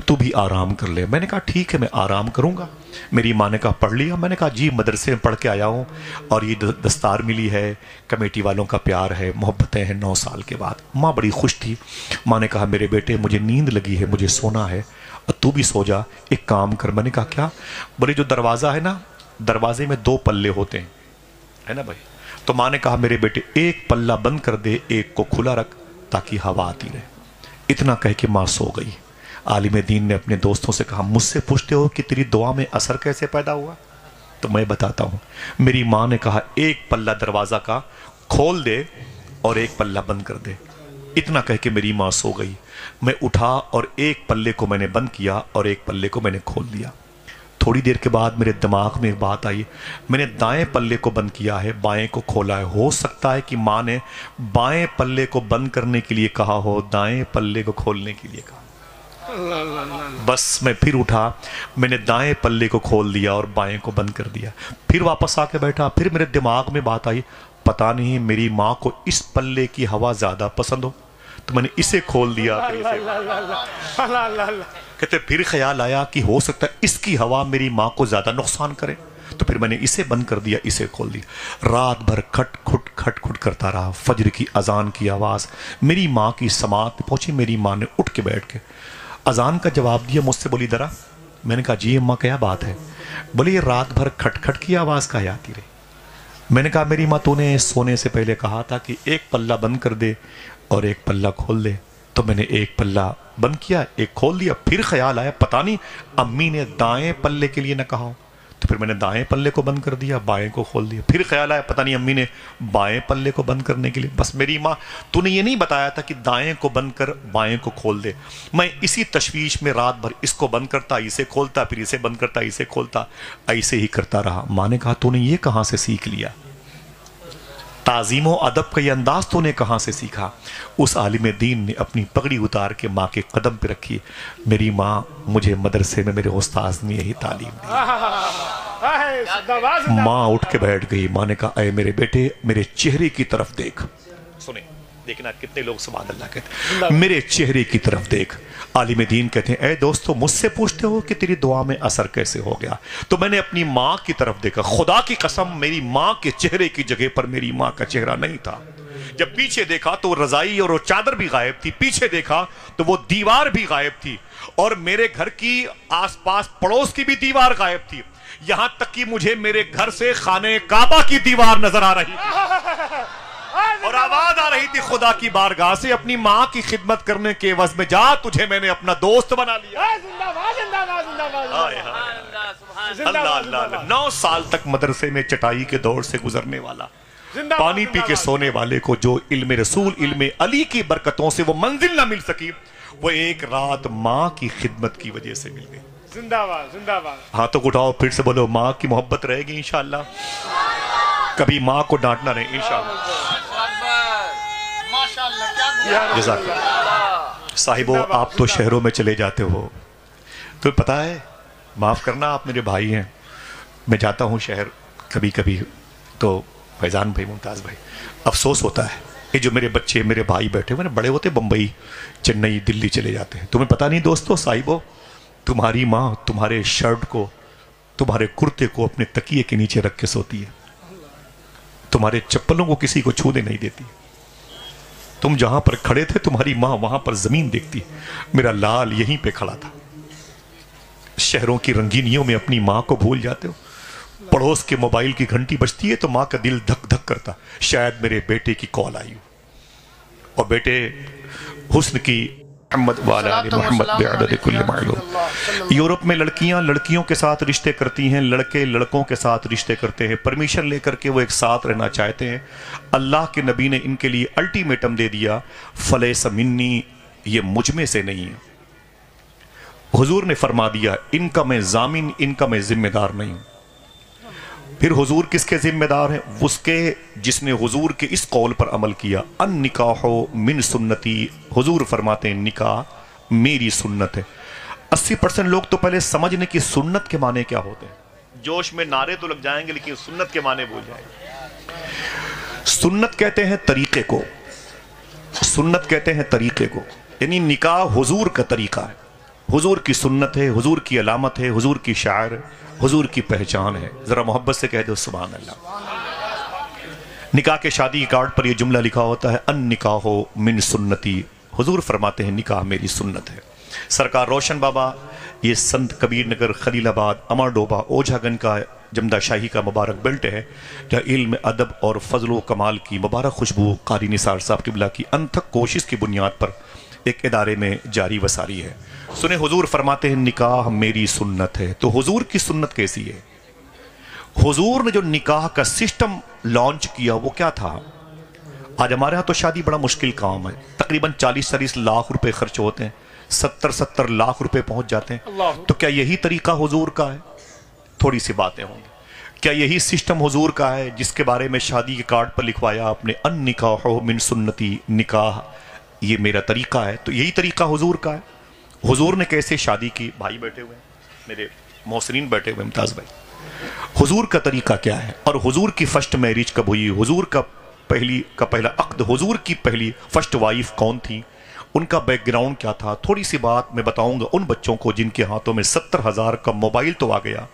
تو بھی آرام کر لے. میں نے کہا ٹھیک ہے میں آرام کروں گا. میری ماں نے کہا پڑھ لیا؟ میں نے کہا جی مدرسے میں پڑھ کے آیا ہوں, اور یہ دستار ملی ہے, کمیٹی والوں کا پیار ہے, محبتیں ہیں 9 سال کے بعد. ماں بڑی خوش تھی. ماں نے کہا میرے بیٹے مجھے نیند لگی ہے, مجھے سونا ہے, اور تو بھی سو جا, ایک کام کر. میں نے کہا کیا؟ بولے جو دروازہ ہے نا, دروازے میں 2 پلے ہوتے ہیں, ہے نا بھائی. تو ماں نے کہا میرے بیٹے ایک پلہ بند کر دے, ایک کو کھلا رکھ تاکہ ہوا آتی رہے. اتنا کہہ کے ماں سو گئی. عالم دین نے اپنے دوستوں سے کہا مجھ سے پوچھتے ہو کہ تیری دعا میں اثر کیسے پیدا ہوا؟ تو میں بتاتا ہوں. میری ماں نے کہا ایک پلہ دروازہ کا کھول دے اور ایک پلہ بند کر دے. اتنا کہہ کے میری ماں سو گئی. میں اٹھا اور ایک پلے کو میں نے بند کیا اور ایک پلے کو میں نے کھول دیا. تھوڑی دیر کے بعد میرے دماغ میں ایک بات آئی, میں نے دائیں پلے کو بند کیا ہے, بائیں کو کھولا ہے. ہو سکتا ہے کہ ماں نے بائیں پلے کو بند کرنے کے لیے کہا ہو, دائیں پلے کو کھولنے کے لیے کہا. بس میں پھر اٹھا, میں نے دائیں پلے کو کھول دیا اور بائیں کو بند کر دیا. پھر واپس آ کے بیٹھا. پھر میرے دماغ میں بات آئی, پتہ نہیں میری ماں کو اس پلے کی ہوا زیادہ پسند ہو, تو میں نے اسے کھول دیا. کہتے پھر خیال آیا کہ ہو سکتا ہے اس کی ہوا میری ماں کو زیادہ نقصان کرے, تو پھر میں نے اسے بند کر دیا, اسے کھول دیا. رات بھر کھٹ کھٹ کرتا رہا. فجر کی اذان کی آواز میری ماں کی سماعت پہنچی. میری ماں نے اٹھ کے بیٹھ کے اذان کا جواب دیا. مجھ سے بولی درا. میں نے کہا جی اماں کیا بات ہے؟ بولی یہ رات بھر کھٹ کھٹ کی آواز کا آتی رہی. میں نے کہا میری ماں تو نے سونے سے پہلے کہا تھا کہ ایک پلہ بند کر دے اور ایک پلہ کھول دے, تو میں نے ایک پلہ بند کیا, ایک کھول دیا. پھر خیال آیا پتہ نہیں امی نے دائیں پلے کے لیے نہ کہا ہو, تو پھر میں نے دائیں پلے کو بند کر دیا، بائیں کو کھول دیا. پھر خیال آیا پتہ نہیں امی نے بائیں پلے کو بند کرنے کے لیے. بس میری ماں تو نے یہ نہیں بتایا تھا کہ دائیں کو بند کر بائیں کو کھول دے. میں اسی تشویش میں رات بھر اس کو بند کرتا، اسے کھولتا، پھر اسے بند کرتا، اسے کھولتا، ایسے ہی کرتا رہا. ماں نے کہا تو نے یہ کہاں سے سیکھ لیا؟ تعظیم و ادب کا یہ انداز تو نے کہاں سے سیکھا؟ اس عالم دین نے اپنی پگڑی اتار کے ماں کے قدم پہ رکھی. میری ماں مجھے مدرسے میں میرے استاذ نے یہی تعلیم دی. ماں اٹھ کے بیٹھ گئی. ماں نے کہا اے میرے بیٹے میرے چہرے کی طرف دیکھ. سنیں دیکھنا کتنے لوگ سبحان اللہ کہتے ہیں میرے چہرے کی طرف دیکھ. عالم دین کہتے ہیں اے دوستو مجھ سے پوچھتے ہو کہ تیری دعا میں اثر کیسے ہو گیا؟ تو میں نے اپنی ماں کی طرف دیکھا. خدا کی قسم میری ماں کے چہرے کی جگہ پر میری ماں کا چہرہ نہیں تھا. جب پیچھے دیکھا تو رضائی اور وہ چادر بھی غائب تھی. پیچھے دیکھا تو وہ دیوار بھی غائب تھی. اور میرے گھر کی آس پاس پڑوس کی بھی دیوار غائب تھی. یہاں تک کہ مجھے میرے گھر سے خانہ کعبہ کی دیوار نظر آ رہی تھی اور آواز آ رہی تھی خدا کی بارگاہ سے اپنی ماں کی خدمت کرنے کے عوض میں جا تجھے میں نے اپنا دوست بنا لیا. اللہ اللہ 9 سال تک مدرسے میں چٹائی کے دور سے گزرنے والا، پانی پی کے سونے والے کو جو علم رسول علم علی کی برکتوں سے وہ منزل نہ مل سکی، وہ ایک رات ماں کی خدمت کی وجہ سے مل گئی. زندہ باد زندہ باد. ہاتھوں کو اٹھاؤ پھر سے بولو ماں کی محبت رہے گی انشاءاللہ. کبھی ماں کو ڈانٹنا نہیں انشاءاللہ. جزاک اللہ. صاحبو آپ تو شہروں میں چلے جاتے ہو تو پتہ ہے، معاف کرنا آپ میرے بھائی ہیں، میں جاتا ہوں شہر کبھی کبھی تو فیضان بھائی ممتاز بھائی افسوس ہوتا ہے یہ جو میرے بچے میرے بھائی بیٹھے ہوئے بڑے ہوتے بمبئی چنئی دلی چلے جاتے ہیں. تمہیں پتہ نہیں دوستو صاحبو تمہاری ماں تمہارے شرٹ کو تمہارے کرتے کو اپنے تکیے کے نیچے رکھ کے سوتی ہے. تمہارے چپلوں کو کسی کو چھونے نہیں دیتی. تم جہاں پر کھڑے تھے تمہاری ماں وہاں پر زمین دیکھتی. میرا لال یہیں پہ کھڑا تھا. شہروں کی رنگینیوں میں اپنی ماں کو بھول جاتے ہو. پڑوس کے موبائل کی گھنٹی بجتی ہے تو ماں کا دل دھک دھک کرتا، شاید میرے بیٹے کی کال آئی ہو. اور بیٹے حسن کی محمد والا محمد بعدد کل معلوم. یورپ میں لڑکیاں لڑکیوں کے ساتھ رشتے کرتی ہیں، لڑکے لڑکوں کے ساتھ رشتے کرتے ہیں. پرمیشن لے کر کے وہ ایک ساتھ رہنا چاہتے ہیں. اللہ کے نبی نے ان کے لیے الٹیمیٹم دے دیا فلیس منی، یہ مجھ میں سے نہیں ہے. حضور نے فرما دیا ان کا میں ضامن، ان کا میں ذمہ دار نہیں ہوں. پھر حضور کس کے ذمہ دار ہیں؟ اس کے جس نے حضور کے اس قول پر عمل کیا ان نکاح من سنتی. حضور فرماتے ہیں نکاح میری سنت ہے. 80% لوگ تو پہلے سمجھنے کی سنت کے معنی کیا ہوتے ہیں. جوش میں نعرے تو لگ جائیں گے لیکن سنت کے معنی بھول جائیں گے. سنت کہتے ہیں طریقے کو، سنت کہتے ہیں طریقے کو، یعنی نکاح حضور کا طریقہ ہے، حضور کی سنت ہے، حضور کی علامت ہے، حضور کی شاعر، حضور کی پہچان ہے. ذرا محبت سے کہہ دو سبحان اللہ. نکاح کے شادی کے کارڈ پر یہ جملہ لکھا ہوتا ہے ان نکاح من سنتی. حضور فرماتے ہیں نکاح میری سنت ہے. سرکار روشن بابا یہ سنت کبیر نگر خلیل آباد امر ڈوبا اوجھا گنج کا جمدہ شاہی کا مبارک بیلٹ ہے جہاں علم ادب اور فضل و کمال کی مبارک خوشبو قاری نثار صاحب قبلہ کی انتھک کوشش کی بنیاد پر ایک ادارے میں جاری و ساری ہے. سنیں حضور فرماتے ہیں نکاح میری سنت ہے. تو حضور کی سنت کیسی ہے؟ حضور نے جو نکاح کا سسٹم لانچ کیا وہ کیا تھا؟ آج ہمارے ہاں تو شادی بڑا مشکل کام ہے. تقریباً 40-40 لاکھ روپے خرچ ہوتے ہیں، 70-70 لاکھ روپے پہنچ جاتے ہیں. تو کیا یہی طریقہ حضور کا ہے؟ تھوڑی سی باتیں ہوں گی. کیا یہی سسٹم حضور کا ہے جس کے بارے میں شادی کے کارڈ پر لکھوایا آپ نے ان نکاح من سنتی، نکاح یہ میرا طریقہ ہے؟ تو یہی طریقہ حضور کا ہے. حضور نے کیسے شادی کی؟ بھائی بیٹھے ہوئے ہیں میرے محسنین بیٹھے ہوئے ممتاز بھائی. حضور کا طریقہ کیا ہے اور حضور کی فرسٹ میرج کب ہوئی؟ حضور کا پہلا عقد، حضور کی پہلی فرسٹ وائف کون تھی؟ ان کا بیک گراؤنڈ کیا تھا؟ تھوڑی سی بات میں بتاؤں گا ان بچوں کو جن کے ہاتھوں میں 70,000 کا موبائل تو آ گیا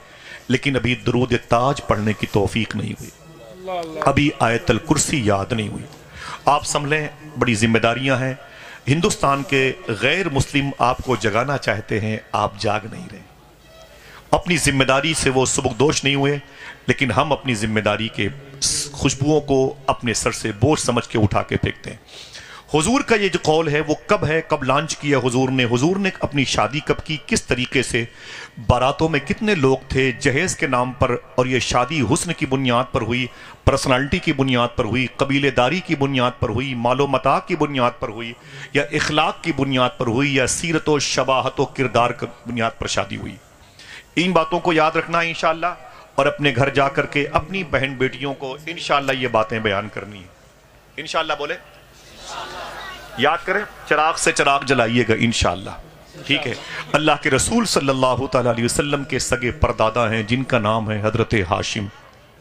لیکن ابھی درود تاج پڑھنے کی توفیق نہیں ہوئی، ابھی آیت الکرسی یاد نہیں ہوئی. آپ سمجھیں بڑی ذمہ داریاں ہیں. ہندوستان کے غیر مسلم آپ کو جگانا چاہتے ہیں، آپ جاگ نہیں رہے. اپنی ذمہ داری سے وہ سبکدوش نہیں ہوئے لیکن ہم اپنی ذمہ داری کے خوشبوؤں کو اپنے سر سے بوجھ سمجھ کے اٹھا کے پھینکتے ہیں. حضور کا یہ جو قول ہے وہ کب ہے، کب لانچ کیا حضور نے اپنی شادی کب کی، کس طریقے سے، باراتوں میں کتنے لوگ تھے، جہیز کے نام پر، اور یہ شادی حسن کی بنیاد پر ہوئی، پرسنالٹی کی بنیاد پر ہوئی، قبیلے داری کی بنیاد پر ہوئی، مال و متاع کی بنیاد پر ہوئی، یا اخلاق کی بنیاد پر ہوئی، یا سیرت و شباہت و کردار کی بنیاد پر شادی ہوئی۔ ان باتوں کو یاد رکھنا ہے انشاءاللہ، اور اپنے گھر جا کر کے اپنی بہن بیٹیوں کو انشاءاللہ یہ باتیں بیان کرنی ہیں۔ انشاءاللہ بولے، یاد کریں، چراغ سے چراغ جلائیے گا انشاءاللہ، ٹھیک ہے۔ اللہ کے رسول صلی اللہ تعالیٰ علیہ وسلم کے سگے پردادا ہیں جن کا نام ہے حضرت ہاشم۔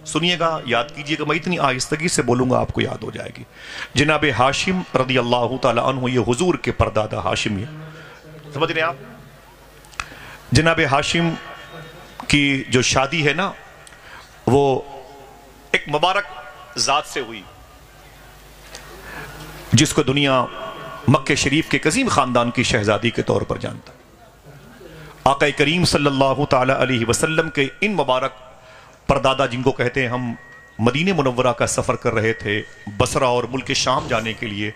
سنیے گا، یاد کیجئے گا، میں اتنی آہستگی سے بولوں گا آپ کو یاد ہو جائے گی۔ جناب ہاشم رضی اللہ تعالیٰ عنہ، یہ حضور کے پردادا ہاشم، یہ سمجھ رہے ہیں آپ؟ جناب ہاشم کی جو شادی ہے نا، وہ ایک مبارک ذات سے ہوئی جس کو دنیا مکہ شریف کے عظیم خاندان کی شہزادی کے طور پر جانتا۔ آقا کریم صلی اللہ تعالی علیہ وسلم کے ان مبارک پردادا، جن کو کہتے ہیں، ہم مدینہ منورہ کا سفر کر رہے تھے بصرہ اور ملک شام جانے کے لیے،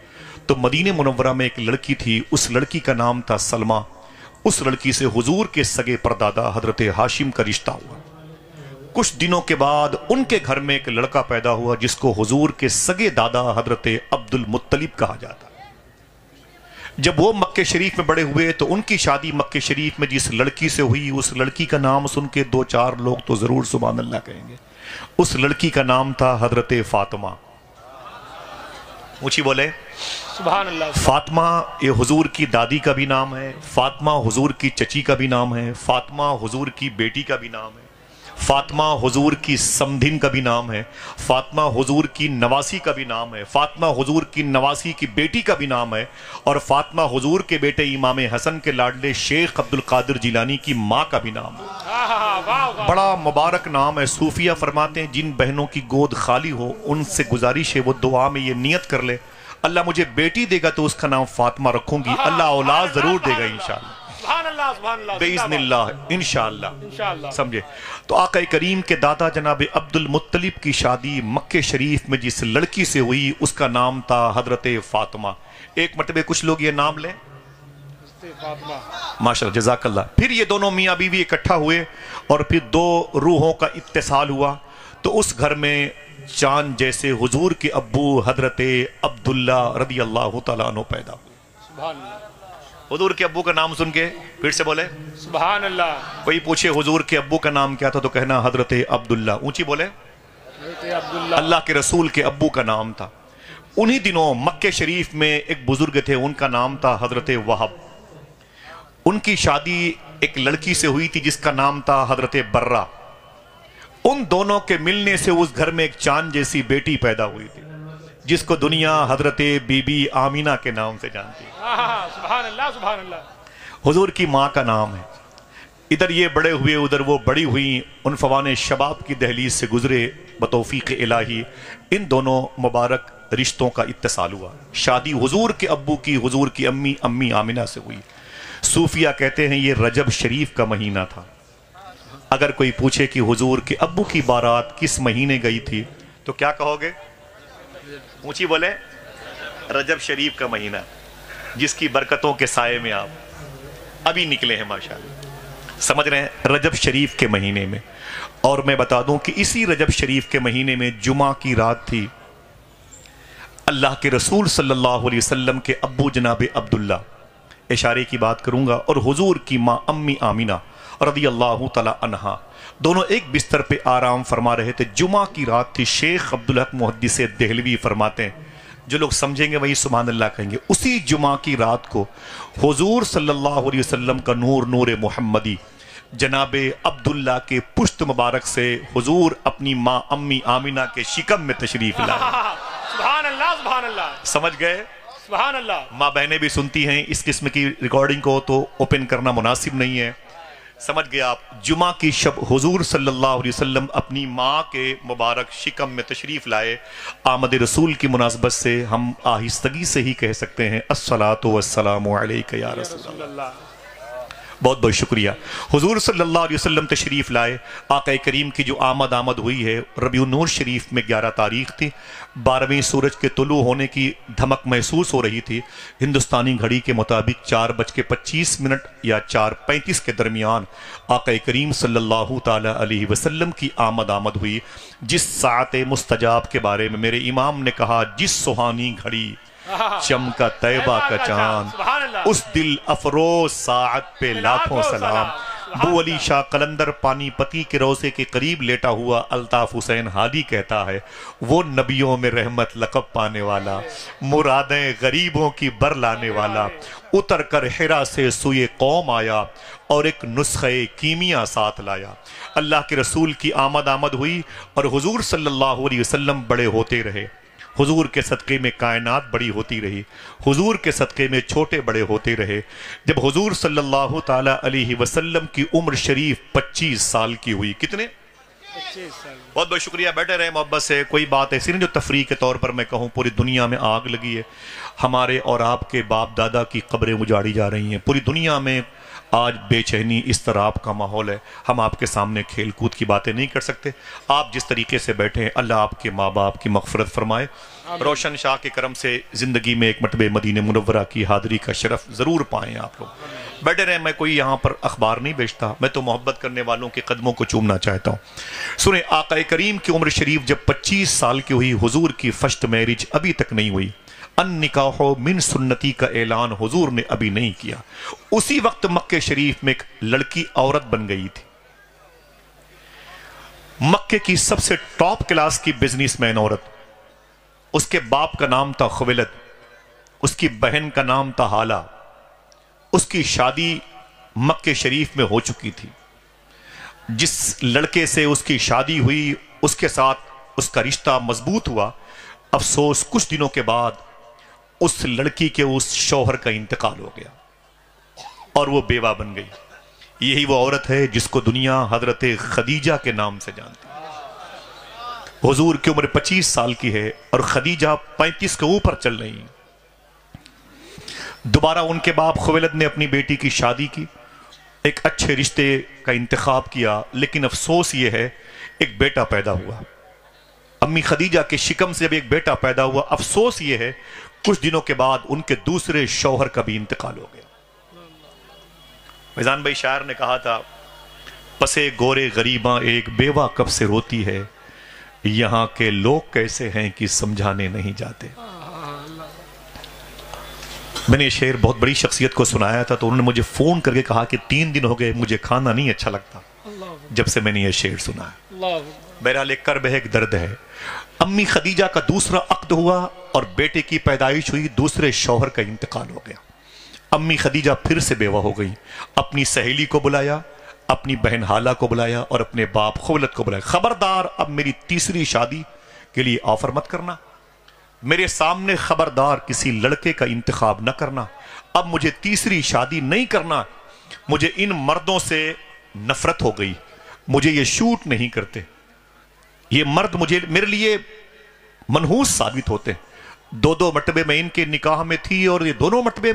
تو مدینہ منورہ میں ایک لڑکی تھی، اس لڑکی کا نام تھا سلمہ۔ اس لڑکی سے حضور کے سگے پردادا حضرت ہاشم کا رشتہ ہوا۔ کچھ دنوں کے بعد ان کے گھر میں ایک لڑکا پیدا ہوا جس کو حضور کے سگے دادا حضرت عبد المطلب کہا جاتا۔ جب وہ مکہ شریف میں بڑے ہوئے تو ان کی شادی مکہ شریف میں جس لڑکی سے ہوئی، اس لڑکی کا نام سن کے دو چار لوگ تو ضرور سبحان اللہ کہیں گے۔ اس لڑکی کا نام تھا حضرت فاطمہ۔ اونچی بولے سبحان اللہ۔ فاطمہ یہ حضور کی دادی کا بھی نام ہے، فاطمہ حضور کی چچی کا بھی نام ہے، فاطمہ حضور کی بیٹی کا بھی نام ہے، فاطمہ حضور کی سمدھن کا بھی نام ہے، فاطمہ حضور کی نواسی کا بھی نام ہے، فاطمہ حضور کی نواسی کی بیٹی کا بھی نام ہے، اور فاطمہ حضور کے بیٹے امام حسن کے لاڈلے شیخ عبد القادر جیلانی کی ماں کا بھی نام ہے۔ بڑا مبارک نام ہے۔ صوفیہ فرماتے ہیں جن بہنوں کی گود خالی ہو ان سے گزارش ہے وہ دعا میں یہ نیت کر لے، اللہ مجھے بیٹی دے گا تو اس کا نام فاطمہ رکھوں گی، اللہ اولاد ضرور دے گا انشاءاللہ، بِإِذْنِ اللہ انشاءاللہ، سمجھے۔ تو آقا کریم کے دادا جناب عبد المطلب کی شادی مکہ شریف میں جس لڑکی سے ہوئی اس کا نام تھا حضرت فاطمہ۔ ایک مرتبہ کچھ لوگ یہ نام لیں، ماشاءاللہ جزاک اللہ۔ پھر یہ دونوں میاں بیوی اکٹھا ہوئے اور پھر دو روحوں کا اتصال ہوا، تو اس گھر میں چاند جیسے حضور کے ابو حضرت عبداللہ رضی اللہ تعالیٰ عنہ پیدا ہوئے۔ حضور کے ابو کا نام سن کے پھر سے بولے سبحان اللہ۔ کوئی پوچھے حضور کے ابو کا نام کیا تھا تو کہنا حضرت عبداللہ، اونچی بولے اللہ کے رسول کے ابو کا نام تھا۔ انہی دنوں مکہ شریف میں ایک بزرگ تھے، ان کا نام تھا حضرت وہب۔ ان کی شادی ایک لڑکی سے ہوئی تھی جس کا نام تھا حضرت برہ۔ ان دونوں کے ملنے سے اس گھر میں ایک چاند جیسی بیٹی پیدا ہوئی تھی جس کو دنیا حضرت بی بی آمینہ کے نام سے جانتی ہے۔ سبحان اللہ سبحان اللہ۔ حضور کی ماں کا نام ہے۔ ادھر یہ بڑے ہوئے ادھر وہ بڑی ہوئی، ان فوان شباب کی دہلیز سے گزرے، بتوفیق الہی ان دونوں مبارک رشتوں کا اتصال ہوا۔ شادی حضور کے ابو کی حضور کی امی آمینہ سے ہوئی۔ صوفیہ کہتے ہیں یہ رجب شریف کا مہینہ تھا۔ اگر کوئی پوچھے کہ حضور کے ابو کی بارات کس مہینے گئی تھی تو کیا کہو گے؟ اونچی بولے رجب شریف کا مہینہ، جس کی برکتوں کے سائے میں آپ ابھی نکلے ہیں ماشاءاللہ، سمجھ رہے ہیں، رجب شریف کے مہینے میں۔ اور میں بتا دوں کہ اسی رجب شریف کے مہینے میں جمعہ کی رات تھی۔ اللہ کے رسول صلی اللہ علیہ وسلم کے ابو جناب عبداللہ، اشارے کی بات کروں گا، اور حضور کی ماں امی آمینہ رضی اللہ تعالی عنہا، دونوں ایک بستر پہ آرام فرما رہے تھے۔ جمعہ کی رات تھی۔ شیخ عبدالحق محدث دہلوی فرماتے ہیں، جو لوگ سمجھیں گے وہی سبحان اللہ کہیں گے، اسی جمعہ کی رات کو حضور صلی اللہ علیہ وسلم کا نور محمدی جناب عبداللہ کے پشت مبارک سے حضور اپنی ماں امی آمینہ کے شکم میں تشریف لائے۔ سبحان اللہ سبحان اللہ، سمجھ گئے؟ سبحان اللہ۔ ماں بہنیں بھی سنتی ہیں، اس قسم کی ریکارڈنگ کو تو اوپن کرنا مناسب نہیں ہے، سمجھ گئے آپ؟ جمعہ کی شب حضور صلی اللہ علیہ وسلم اپنی ماں کے مبارک شکم میں تشریف لائے۔ آمد رسول کی مناسبت سے ہم آہستگی سے ہی کہہ سکتے ہیں الصلاۃ والسلام علیک یا رسول اللہ۔ بہت بہت شکریہ۔ حضور صلی اللہ علیہ وسلم تشریف لائے، آقا کریم کی جو آمد ہوئی ہے ربیع النور شریف میں 11 تاریخ تھی، 12ویں سورج کے طلوع ہونے کی دھمک محسوس ہو رہی تھی۔ ہندوستانی گھڑی کے مطابق 4:25 یا 4:35 کے درمیان آقا کریم صلی اللہ تعالی علیہ وسلم کی آمد ہوئی، جس ساعت مستجاب کے بارے میں میرے امام نے کہا، جس سہانی گھڑی چمکا طیبہ کا چاند، اس دل افروز ساعت پہ لاکھوں سلام۔ بو علی شاہ قلندر پانی پتی کے روضے کے قریب لیٹا ہوا الطاف حسین ہادی کہتا ہے، وہ نبیوں میں رحمت لقب پانے والا، مرادیں غریبوں کی بر لانے والا، اتر کر حرا سے سوئے قوم آیا اور ایک نسخہ کیمیا ساتھ لایا۔ اللہ کے رسول کی آمد ہوئی اور حضور صلی اللہ علیہ وسلم بڑے ہوتے رہے، حضور کے صدقے میں کائنات بڑی ہوتی رہی، حضور کے صدقے میں چھوٹے بڑے ہوتے رہے۔ جب حضور صلی اللہ تعالی علیہ وسلم کی عمر شریف 25 سال کی ہوئی، کتنے؟ 25 سال۔ بہت بہت شکریہ، بیٹھے رہے محبت سے۔ کوئی بات ایسی نہیں جو تفریح کے طور پر میں کہوں، پوری دنیا میں آگ لگی ہے، ہمارے اور آپ کے باپ دادا کی قبریں اجاڑی جا رہی ہیں، پوری دنیا میں آج بے چینی اضطراب کا ماحول ہے۔ ہم آپ کے سامنے کھیل کود کی باتیں نہیں کر سکتے۔ آپ جس طریقے سے بیٹھے ہیں، اللہ آپ کے ماں باپ کی مغفرت فرمائے۔ روشن شاہ کے کرم سے زندگی میں ایک مرتبہ مدینہ منورہ کی حاضری کا شرف ضرور پائیں آپ لوگ۔ بیٹھے رہیں، میں کوئی یہاں پر اخبار نہیں بیچتا، میں تو محبت کرنے والوں کے قدموں کو چومنا چاہتا ہوں۔ سنیں، آقا کریم کی عمر شریف جب 25 سال کی ہوئی، حضور کی فرسٹ میرج ابھی تک نہیں ہوئی، ان نکاح من سنتی کا اعلان حضور نے ابھی نہیں کیا۔ اسی وقت مکہ شریف میں ایک لڑکی عورت بن گئی تھی، مکہ کی سب سے ٹاپ کلاس کی بزنس مین عورت۔ اس کے باپ کا نام تھا خویلد، اس کی بہن کا نام تھا حالہ۔ اس کی شادی مکہ شریف میں ہو چکی تھی۔ جس لڑکے سے اس کی شادی ہوئی، اس کے ساتھ اس کا رشتہ مضبوط ہوا۔ افسوس، کچھ دنوں کے بعد اس لڑکی کے اس شوہر کا انتقال ہو گیا اور وہ بیوہ بن گئی۔ یہی وہ عورت ہے جس کو دنیا حضرت خدیجہ کے نام سے جانتی ہے۔ حضور کی عمر 25 سال کی ہے اور خدیجہ 35 کے اوپر چل رہی ہیں۔ دوبارہ ان کے باپ خویلد نے اپنی بیٹی کی شادی کی، ایک اچھے رشتے کا انتخاب کیا، لیکن افسوس یہ ہے ایک بیٹا پیدا ہوا۔ امی خدیجہ کے شکم سے جب ایک بیٹا پیدا ہوا، افسوس یہ ہے کچھ دنوں کے بعد ان کے دوسرے شوہر کا بھی انتقال ہو گیا۔ میزان بھائی شاعر نے کہا تھا، پسے گورے غریباں ایک بیوہ کب سے روتی ہے، یہاں کے لوگ کیسے ہیں کہ سمجھانے نہیں جاتے۔ میں نے یہ شعر بہت بڑی شخصیت کو سنایا تھا تو انہوں نے مجھے فون کر کے کہا کہ 3 دن ہو گئے مجھے کھانا نہیں اچھا لگتا جب سے میں نے یہ شعر سنا ہے۔ بہرحال ایک کرب ہے، ایک درد ہے۔ امی خدیجہ کا دوسرا عقد ہوا اور بیٹے کی پیدائش ہوئی، دوسرے شوہر کا انتقال ہو گیا۔ امی خدیجہ پھر سے بیوہ ہو گئی، اپنی سہیلی کو بلایا، اپنی بہن حالہ کو بلایا اور اپنے باپ خویلد کو بلایا۔ خبردار، اب میری تیسری شادی کے لیے آفر مت کرنا، میرے سامنے خبردار کسی لڑکے کا انتخاب نہ کرنا، اب مجھے تیسری شادی نہیں کرنا، مجھے ان مردوں سے نفرت ہو گئی، مجھے یہ شوٹ نہیں کرتے، یہ مرد میرے لیے منحوس ثابت ہوتے ہیں۔ 2 مرتبے میں ان کے نکاح میں تھی اور یہ دونوں مرتبے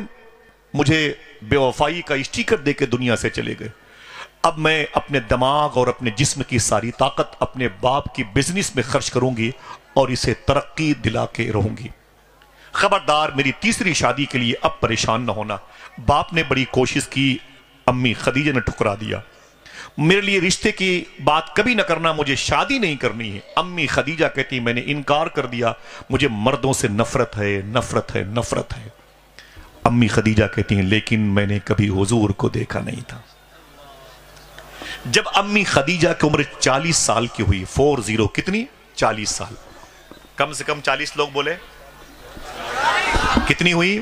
مجھے بے وفائی کا اسٹیکر دے کے دنیا سے چلے گئے۔ اب میں اپنے دماغ اور اپنے جسم کی ساری طاقت اپنے باپ کی بزنس میں خرچ کروں گی اور اسے ترقی دلا کے رہوں گی۔ خبردار، میری تیسری شادی کے لیے اب پریشان نہ ہونا۔ باپ نے بڑی کوشش کی، امی خدیجہ نے ٹھکرا دیا۔ میرے لیے رشتے کی بات کبھی نہ کرنا، مجھے شادی نہیں کرنی ہے۔ امی خدیجہ کہتی میں نے انکار کر دیا، مجھے مردوں سے نفرت ہے، نفرت ہے، نفرت ہے۔ امی خدیجہ کہتی ہیں لیکن میں نے کبھی حضور کو دیکھا نہیں تھا۔ جب امی خدیجہ کی عمر 40 سال کی ہوئی، 40 کتنی؟ 40 سال، کم سے کم 40 لوگ بولے، کتنی ہوئی؟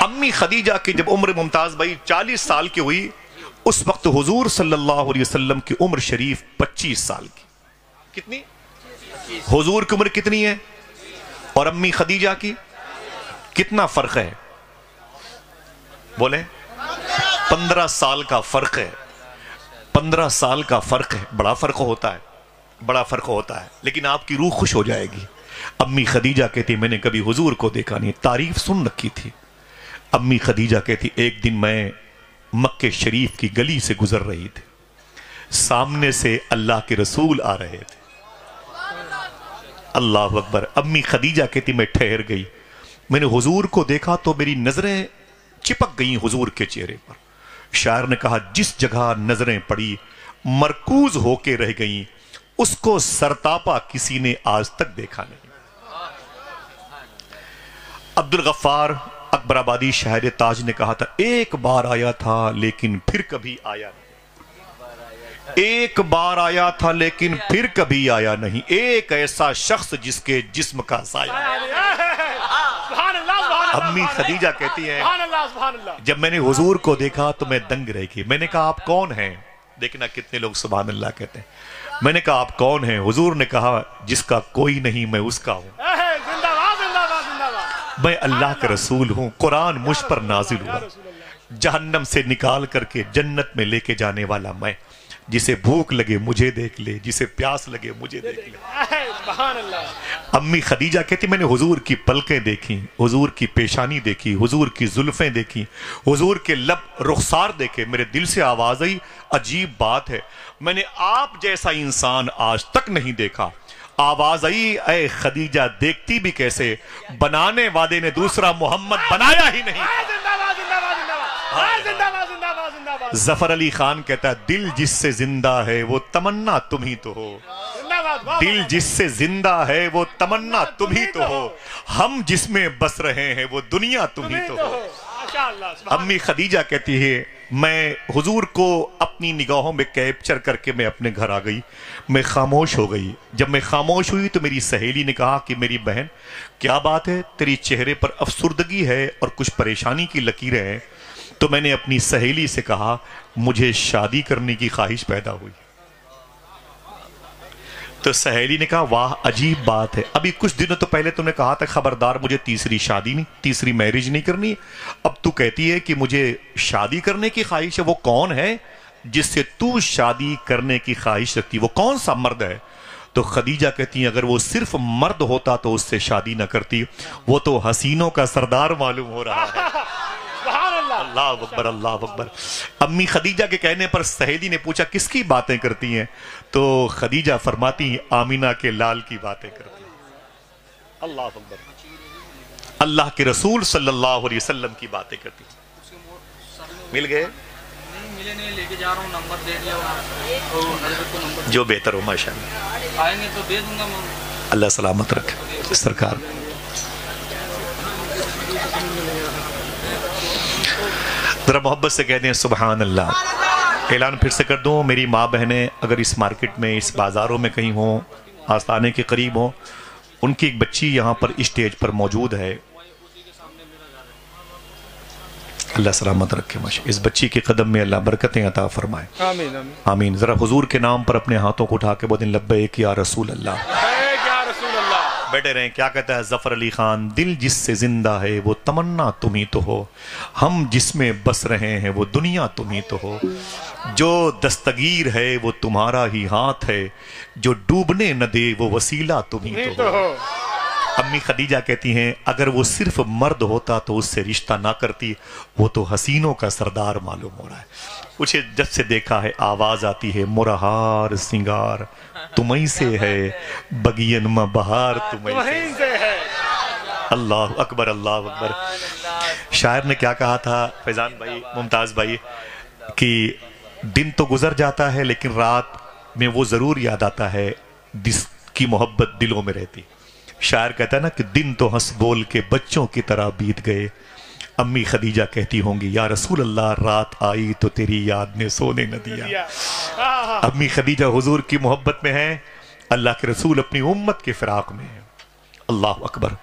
امی خدیجہ کی جب عمر ممتاز بھائی 40 سال کی ہوئی، اس وقت حضور صلی اللہ علیہ وسلم کی عمر شریف 25 سال کی۔ کتنی؟ حضور کی عمر کتنی ہے اور امی خدیجہ کی کتنا فرق ہے؟ بولیں، 15 سال کا فرق ہے۔ 15 سال کا فرق ہے، بڑا فرق ہوتا ہے، بڑا فرق ہوتا ہے، لیکن آپ کی روح خوش ہو جائے گی۔ امی خدیجہ کہتی میں نے کبھی حضور کو دیکھا نہیں، تعریف سن رکھی تھی۔ امی خدیجہ کہتی ایک دن میں مکے شریف کی گلی سے گزر رہی تھی، سامنے سے اللہ کے رسول آ رہے تھے۔ اللہ اکبر۔ امی خدیجہ کہتی میں ٹھہر گئی، میں نے حضور کو دیکھا تو میری نظریں چپک گئیں حضور کے چہرے پر۔ شاعر نے کہا جس جگہ نظریں پڑی مرکوز ہو کے رہ گئیں، اس کو سرتاپا کسی نے آج تک دیکھا نہیں۔ عبدالغفار اکبر آبادی شاعر تاج نے کہا تھا ایک بار آیا تھا لیکن پھر کبھی آیا نہیں، ایک بار آیا تھا لیکن پھر کبھی آیا نہیں، ایک ایسا شخص جس کے جسم کا سایہ۔ امی خدیجہ کہتی ہیں جب میں نے حضور کو دیکھا تو میں دنگ رہ گئی، میں نے کہا آپ کون ہیں؟ دیکھنا کتنے لوگ سبحان اللہ کہتے ہیں۔ میں نے کہا آپ کون ہیں؟ حضور نے کہا جس کا کوئی نہیں میں اس کا ہوں، میں اللہ کا رسول ہوں، قرآن مجھ پر نازل ہوا، جہنم سے نکال کر کے جنت میں لے کے جانے والا میں، جسے بھوک لگے مجھے دیکھ لے، جسے پیاس لگے مجھے دیکھ لے۔ امی خدیجہ کہتی میں نے حضور کی پلکیں دیکھی، حضور کی پیشانی دیکھی، حضور کی زلفیں دیکھی، حضور کے لب رخسار دیکھے، میرے دل سے آواز آئی عجیب بات ہے، میں نے آپ جیسا انسان آج تک نہیں دیکھا۔ آواز آئی اے خدیجہ دیکھتی بھی کیسے، بنانے والے نے دوسرا محمد بنایا ہی نہیں۔ ظفر علی خان کہتا ہے دل جس سے زندہ ہے وہ تمنا تم ہی تو ہو، دل جس سے زندہ ہے وہ تمنا تم ہی تو ہو، ہم جس میں بس رہے ہیں وہ دنیا تم ہی تو ہو۔ امی خدیجہ کہتی ہے میں حضور کو اپنی نگاہوں میں کیپچر کر کے میں اپنے گھر آ گئی، میں خاموش ہو گئی۔ جب میں خاموش ہوئی تو میری سہیلی نے کہا کہ میری بہن کیا بات ہے، تیری چہرے پر افسردگی ہے اور کچھ پریشانی کی لکیریں ہیں۔ تو میں نے اپنی سہیلی سے کہا مجھے شادی کرنے کی خواہش پیدا ہوئی۔ تو سہیلی نے کہا واہ عجیب بات ہے، ابھی کچھ دنوں تو پہلے تم نے کہا تھا خبردار مجھے تیسری شادی نہیں، تیسری میرج نہیں کرنی، اب تو کہتی ہے کہ مجھے شادی کرنے کی خواہش ہے، وہ کون ہے جس سے تو شادی کرنے کی خواہش رکھتی، وہ کون سا مرد ہے؟ تو خدیجہ کہتی ہیں اگر وہ صرف مرد ہوتا تو اس سے شادی نہ کرتی، وہ تو حسینوں کا سردار معلوم ہو رہا ہے۔ اللہ اکبر اللہ اکبر۔ امی خدیجہ کے کہنے پر سہیلی نے پوچھا کس کی باتیں کرتی ہیں؟ تو خدیجہ فرماتی ہیں آمینہ کے لال کی باتیں کرتی ہیں۔ اللہ اکبر۔ اللہ کے رسول صلی اللہ علیہ وسلم کی باتیں کرتی ہیں۔ مل گئے؟ نہیں ملے نہیں، لے کے جا رہا ہوں، نمبر دے دیا جو بہتر ہو ماشاءاللہ، آئیں گے تو دے دوں گا۔ اللہ سلامت رکھے سرکار۔ ذرا محبت سے کہہ دیں سبحان اللہ۔ اعلان پھر سے کر دوں، میری ماں بہنیں اگر اس مارکیٹ میں اس بازاروں میں کہیں ہوں، آستانے کے قریب ہوں، ان کی ایک بچی یہاں پر اسٹیج پر موجود ہے، اللہ سلامت رکھے ماشاء، اس بچی کے قدم میں اللہ برکتیں عطا فرمائے، آمین آمین آمین۔ ذرا حضور کے نام پر اپنے ہاتھوں کو اٹھا کے بولیں لبیک یا رسول اللہ۔ یا رسول اللہ۔ بیٹھے رہیں۔ کیا کہتا ہے ظفر علی خان؟ دل جس سے زندہ ہے وہ تمنا تم ہی تو ہو، ہم جس میں بس رہے ہیں وہ دنیا تم ہی تو ہو، جو دستگیر ہے وہ تمہارا ہی ہاتھ ہے، جو ڈوبنے نہ دے وہ وسیلہ تم ہی تو ہو۔ امی خدیجہ کہتی ہیں اگر وہ صرف مرد ہوتا تو اس سے رشتہ نہ کرتی، وہ تو حسینوں کا سردار معلوم ہو رہا ہے۔ اسے جب سے دیکھا ہے آواز آتی ہے مرہار سنگار تمہیں سے ہے، بگین میں بہار تمہیں سے ہے۔ اللہ اکبر اللہ اکبر۔ شاعر نے کیا کہا تھا فیضان بھائی، ممتاز بھائی، کہ دن تو گزر جاتا ہے لیکن رات میں وہ ضرور یاد آتا ہے جس کی محبت دلوں میں رہتی۔ شاعر کہتا ہے نا کہ دن تو ہنس بول کے بچوں کی طرح بیت گئے، امی خدیجہ کہتی ہوں گی یا رسول اللہ رات آئی تو تیری یاد نے سونے نہ دیا۔ امی خدیجہ حضور کی محبت میں ہے، اللہ کے رسول اپنی امت کے فراق میں ہے۔ اللہ اکبر۔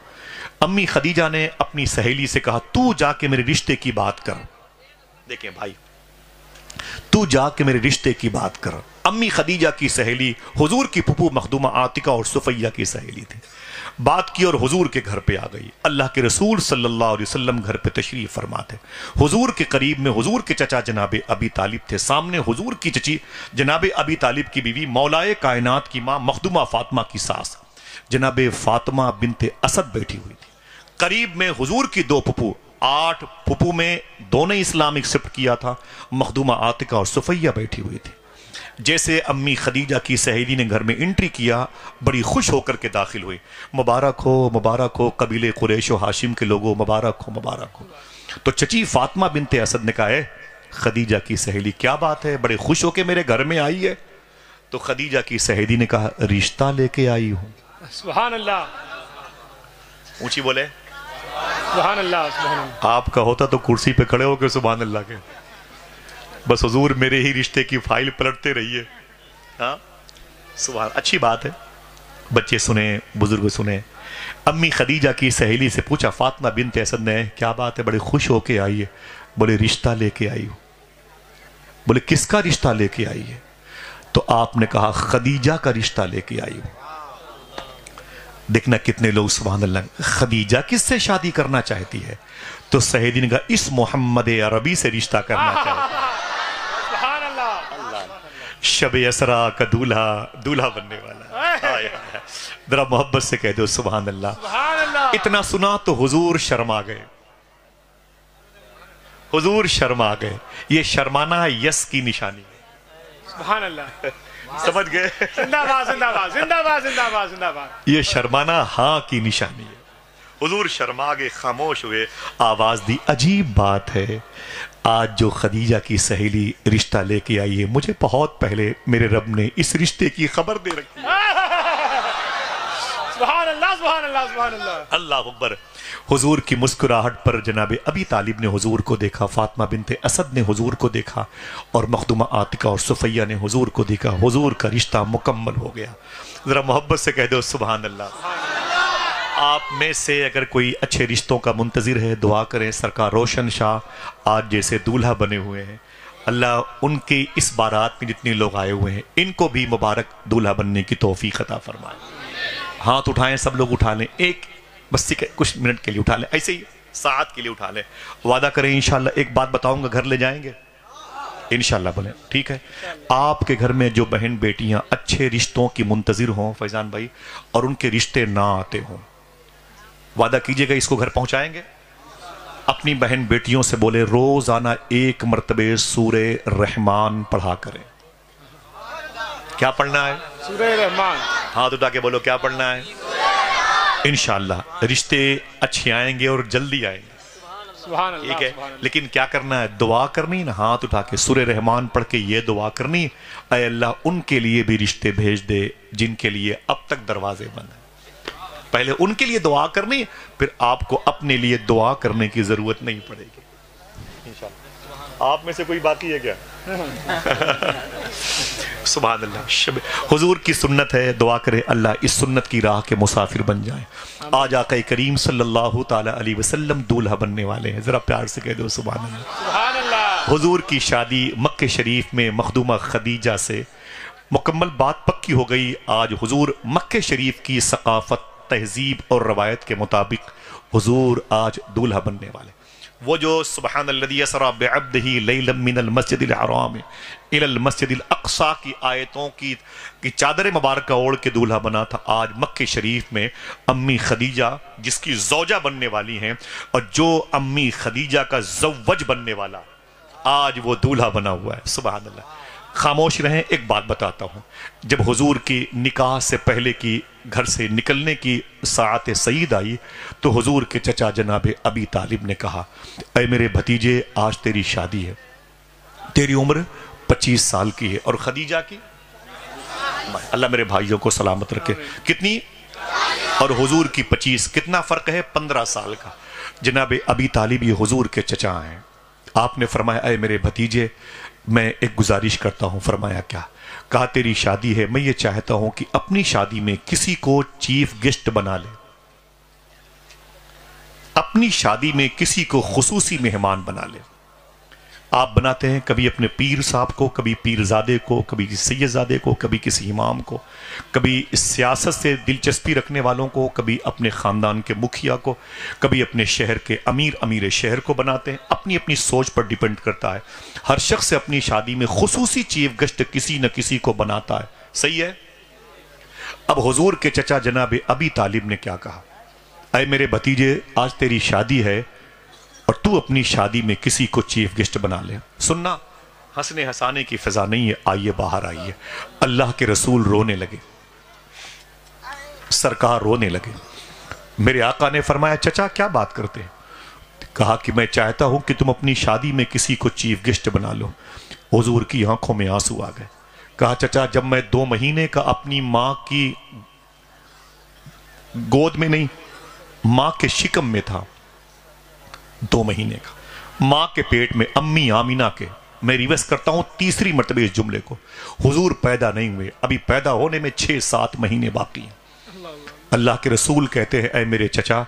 امی خدیجہ نے اپنی سہیلی سے کہا تو جا کے میرے رشتے کی بات کر۔ دیکھیں بھائی، تو جا کے میرے رشتے کی بات کر۔ امی خدیجہ کی سہیلی حضور کی پھپھو مخدومہ عاتقہ اور صفیہ کی سہیلی تھی، بات کی اور حضور کے گھر پہ آ گئی۔ اللہ کے رسول صلی اللہ علیہ وسلم گھر پہ تشریف فرما تھے۔ حضور کے قریب میں حضور کے چچا جناب ابی طالب تھے، سامنے حضور کی چچی جناب ابی طالب کی بیوی مولائے کائنات کی ماں مخدومہ فاطمہ کی ساس جناب فاطمہ بنت اسد بیٹھی ہوئی تھی۔ قریب میں حضور کی دو پھپھو 8 پھپھو میں 2 نے اسلام ایکسپٹ کیا تھا، مخدومہ عاتقہ اور صفیہ بیٹھی ہوئی تھی۔ جیسے امی خدیجہ کی سہیلی نے گھر میں انٹری کیا، بڑی خوش ہو کر کے داخل ہوئی، مبارک ہو قبیلے قریش و ہاشم کے لوگوں، مبارک ہو۔ تو چچی فاطمہ بنت اسد نے کہا ہے خدیجہ کی سہیلی کیا بات ہے، بڑے خوش ہو کے میرے گھر میں آئی ہے؟ تو خدیجہ کی سہیلی نے کہا رشتہ لے کے آئی ہوں۔ سبحان اللہ، اونچی بولے سبحان اللہ، سبحان اللہ۔ آپ کا ہوتا تو کرسی پہ کھڑے ہو کے سبحان اللہ کے، بس حضور میرے ہی رشتے کی فائل پلٹتے رہیے۔ ہاں سبحان، اچھی بات ہے، بچے سنیں، بزرگ سنیں۔ امی خدیجہ کی سہیلی سے پوچھا فاطمہ بنت اسد نے کیا بات ہے، بڑے خوش ہو کے آئی ہے؟ بولے رشتہ لے کے آئی ہوں۔ بولے کس کا رشتہ لے کے آئی ہے؟ تو آپ نے کہا خدیجہ کا رشتہ لے کے آئی ہوں۔ دیکھنا کتنے لوگ سبحان اللہ، خدیجہ کس سے شادی کرنا چاہتی ہے؟ تو سہیلی نے کہا اس محمد عربی سے رشتہ کرنا چاہتی ہے۔ سبحان اللہ، شب اسرا کا دولہا بننے والا، ذرا محبت سے کہہ دو سبحان اللہ۔ سبحان اللہ۔ اتنا سنا تو حضور شرما گئے، حضور شرما گئے۔ یہ شرمانا یس کی نشانی ہے، سبحان اللہ، سمجھ گئے؟ زندہ باد، زندہ باد، زندہ باد، زندہ باد، زندہ باد۔ یہ شرمانا ہاں کی نشانی ہے۔ حضور شرما گئے، خاموش ہوئے، آواز دی عجیب بات ہے، آج جو خدیجہ کی سہیلی رشتہ لے کے آئی ہے، مجھے بہت پہلے میرے رب نے اس رشتے کی خبر دے رکھی ہے۔ سبحان اللہ، سبحان اللہ، سبحان اللہ۔ اللہ اکبر۔ حضور کی مسکراہٹ پر جناب ابی طالب نے حضور کو دیکھا، فاطمہ بنت اسد نے حضور کو دیکھا، اور مخدومہ عاتقہ اور صفیہ نے حضور کو دیکھا۔ حضور کا رشتہ مکمل ہو گیا۔ ذرا محبت سے کہہ دو سبحان اللہ۔ آپ میں سے اگر کوئی اچھے رشتوں کا منتظر ہے، دعا کریں سرکار روشن شاہ آج جیسے دولہا بنے ہوئے ہیں، اللہ ان کے اس بارات میں جتنے لوگ آئے ہوئے ہیں ان کو بھی مبارک دولہا بننے کی توفیق عطا فرمائے۔ ہاتھ اٹھائیں، سب لوگ اٹھا لیں، ایک بس کچھ منٹ کے لیے اٹھا لیں، ایسے ہی ساعت کے لیے اٹھا لیں۔ وعدہ کریں انشاءاللہ ایک بات بتاؤں گا، گھر لے جائیں گے انشاءاللہ، بولیں ٹھیک ہے؟ آپ کے گھر میں جو بہن بیٹیاں اچھے رشتوں کی منتظر ہوں فیضان بھائی، اور ان کے رشتے نہ آتے ہوں، وعدہ کیجئے گا اس کو گھر پہنچائیں گے۔ اپنی بہن بیٹیوں سے بولے روزانہ 1 مرتبہ سورہ رحمان پڑھا کریں۔ کیا پڑھنا ہے؟ سورہ رحمان۔ ہاتھ اٹھا کے بولو کیا پڑھنا ہے؟ انشاءاللہ رشتے اچھے آئیں گے اور جلدی آئیں گے، سبحان اللہ، ٹھیک ہے؟ سبحان اللہ۔ لیکن کیا کرنا ہے؟ دعا کرنی نا، ہاتھ اٹھا کے سورہ رحمان پڑھ کے یہ دعا کرنی، اے اللہ ان کے لیے بھی رشتے بھیج دے جن کے لیے اب تک دروازے بند ہیں۔ پہلے ان کے لیے دعا کرنی، پھر آپ کو اپنے لیے دعا کرنے کی ضرورت نہیں پڑے گی انشاءاللہ۔ آپ میں سے کوئی باقی ہے کیا؟ سبحان اللہ۔ حضور کی سنت ہے، دعا کرے اللہ اس سنت کی راہ کے مسافر بن جائیں۔ آج آقا کریم صلی اللہ تعالی علیہ وسلم دولہا بننے والے ہیں، ذرا پیار سے کہہ دو سبحان اللہ۔ سبحان اللہ۔ حضور کی شادی مکہ شریف میں مخدومہ خدیجہ سے مکمل بات پکی ہو گئی۔ آج حضور مکہ شریف کی ثقافت، تہذیب اور روایت کے مطابق حضور آج دولہا بننے والے۔ وہ جو سبحان الذی اسری بعبدہ لیلا من المسجد الحرام الی المسجد الاقصی کی آیتوں کی چادر مبارکہ اوڑھ کے دولہا بنا تھا، آج مکہ شریف میں امی خدیجہ جس کی زوجہ بننے والی ہیں، اور جو امی خدیجہ کا زوج بننے والا، آج وہ دولہا بنا ہوا ہے۔ سبحان اللہ۔ خاموش رہیں، ایک بات بتاتا ہوں۔ جب حضور کی نکاح سے پہلے کی گھر سے نکلنے کی ساعت سعید آئی تو حضور کے چچا جناب ابی طالب نے کہا اے میرے بھتیجے آج تیری شادی ہے، تیری عمر 25 سال کی ہے اور خدیجہ کی، اللہ میرے بھائیوں کو سلامت رکھے، کتنی؟ اور حضور کی 25، کتنا فرق ہے؟ 15 سال کا۔ جناب ابی طالب یہ حضور کے چچا ہیں۔ آپ نے فرمایا اے میرے بھتیجے میں ایک گزارش کرتا ہوں۔ فرمایا کیا؟ کہا تیری شادی ہے، میں یہ چاہتا ہوں کہ اپنی شادی میں کسی کو چیف گیسٹ بنا لے، اپنی شادی میں کسی کو خصوصی مہمان بنا لے۔ آپ بناتے ہیں کبھی اپنے پیر صاحب کو، کبھی پیرزادے کو، کبھی سید زادے کو، کبھی کسی امام کو، کبھی سیاست سے دلچسپی رکھنے والوں کو، کبھی اپنے خاندان کے مکھیا کو، کبھی اپنے شہر کے امیر شہر کو بناتے ہیں۔ اپنی اپنی سوچ پر ڈیپینڈ کرتا ہے، ہر شخص اپنی شادی میں خصوصی چیف گیسٹ کسی نہ کسی کو بناتا ہے، صحیح ہے؟ اب حضور کے چچا جناب ابی طالب نے کیا کہا؟ اے میرے بھتیجے آج تیری شادی ہے، اور تو اپنی شادی میں کسی کو چیف گیسٹ بنا لے. سننا ہنسنے ہنسانے کی فضا نہیں ہے، آئیے باہر آئیے. اللہ کے رسول رونے لگے، سرکار رونے لگے. میرے آقا نے فرمایا چچا کیا بات کرتے ہیں؟ کہا کہ میں چاہتا ہوں کہ تم اپنی شادی میں کسی کو چیف گیسٹ بنا لو. حضور کی آنکھوں میں آنسو آ گئے. کہا چچا جب میں 2 مہینے کا اپنی ماں کی گود میں نہیں، ماں کے شکم میں تھا، 2 مہینے کا ماں کے پیٹ میں، امی آمینہ کے، میں ریورس کرتا ہوں تیسری مرتبہ اس جملے کو، حضور پیدا نہیں ہوئے، ابھی پیدا ہونے میں 6-7 مہینے باقی ہیں. اللہ کے رسول کہتے ہیں اے میرے چچا،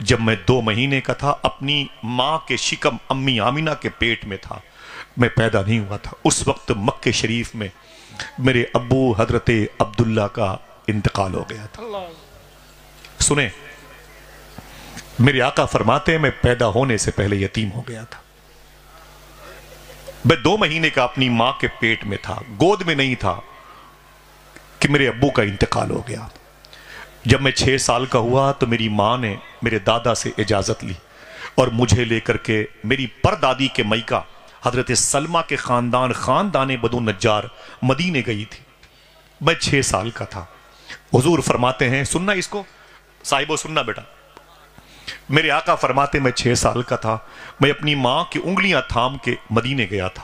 جب میں 2 مہینے کا تھا اپنی ماں کے شکم امی آمینہ کے پیٹ میں تھا، میں پیدا نہیں ہوا تھا. اس وقت مکہ شریف میں میرے ابو حضرت عبداللہ کا انتقال ہو گیا تھا. سنیں، میرے آقا فرماتے ہیں میں پیدا ہونے سے پہلے یتیم ہو گیا تھا. میں 2 مہینے کا اپنی ماں کے پیٹ میں تھا، گود میں نہیں تھا کہ میرے ابو کا انتقال ہو گیا. جب میں 6 سال کا ہوا تو میری ماں نے میرے دادا سے اجازت لی اور مجھے لے کر کے میری پردادی کے میکہ حضرت سلمہ کے خاندان بدو نجار مدینے گئی تھی. میں 6 سال کا تھا. حضور فرماتے ہیں، سننا اس کو صاحبو، سننا بیٹا. میرے آقا فرماتے میں 6 سال کا تھا، میں اپنی ماں کی انگلیاں تھام کے مدینے گیا تھا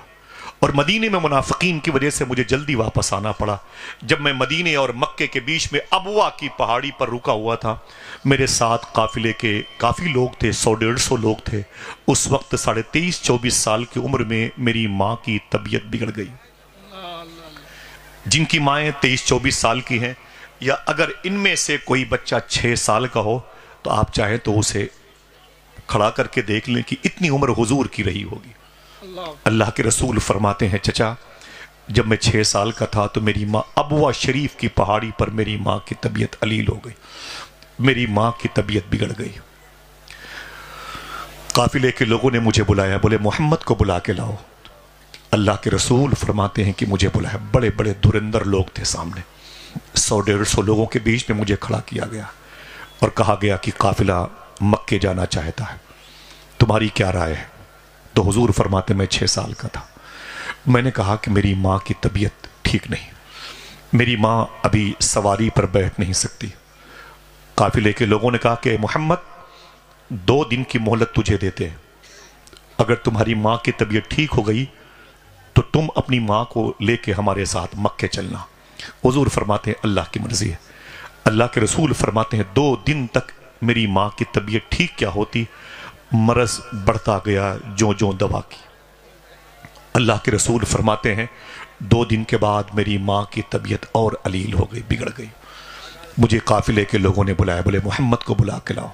اور مدینے میں منافقین کی وجہ سے مجھے جلدی واپس آنا پڑا. جب میں مدینے اور مکے کے بیچ میں ابوا کی پہاڑی پر رکا ہوا تھا، میرے ساتھ قافلے کے کافی لوگ تھے، 100-150 لوگ تھے. اس وقت 23-24 سال کی عمر میں میری ماں کی طبیعت بگڑ گئی. جن کی مائیں 23-24 سال کی ہیں، یا اگر ان میں سے کوئی بچہ 6 سال کا ہو تو آپ چاہیں تو اسے کھڑا کر کے دیکھ لیں کہ اتنی عمر حضور کی رہی ہوگی. اللہ کے رسول فرماتے ہیں چچا جب میں 6 سال کا تھا تو میری ماں ابوا شریف کی پہاڑی پر میری ماں کی طبیعت علیل ہو گئی، میری ماں کی طبیعت بگڑ گئی. قافلے کے لوگوں نے مجھے بلایا، بولے محمد کو بلا کے لاؤ. اللہ کے رسول فرماتے ہیں کہ مجھے بلایا. بڑے بڑے دھرندر لوگ تھے سامنے، 100-150 لوگوں کے بیچ میں مجھے کھڑا کیا گیا اور کہا گیا کہ قافلہ مکے جانا چاہتا ہے، تمہاری کیا رائے ہے؟ تو حضور فرماتے میں 6 سال کا تھا. میں نے کہا کہ میری ماں کی طبیعت ٹھیک نہیں، میری ماں ابھی سواری پر بیٹھ نہیں سکتی. قافلے کے لوگوں نے کہا کہ محمد 2 دن کی مہلت تجھے دیتے ہیں، اگر تمہاری ماں کی طبیعت ٹھیک ہو گئی تو تم اپنی ماں کو لے کے ہمارے ساتھ مکے چلنا. حضور فرماتے ہیں اللہ کی مرضی ہے. اللہ کے رسول فرماتے ہیں 2 دن تک میری ماں کی طبیعت ٹھیک کیا ہوتی، مرض بڑھتا گیا جو دوا کی. اللہ کے رسول فرماتے ہیں 2 دن کے بعد میری ماں کی طبیعت اور علیل ہو گئی، بگڑ گئی. مجھے قافلے کے لوگوں نے بلایا، بولے محمد کو بلا کے لاؤ.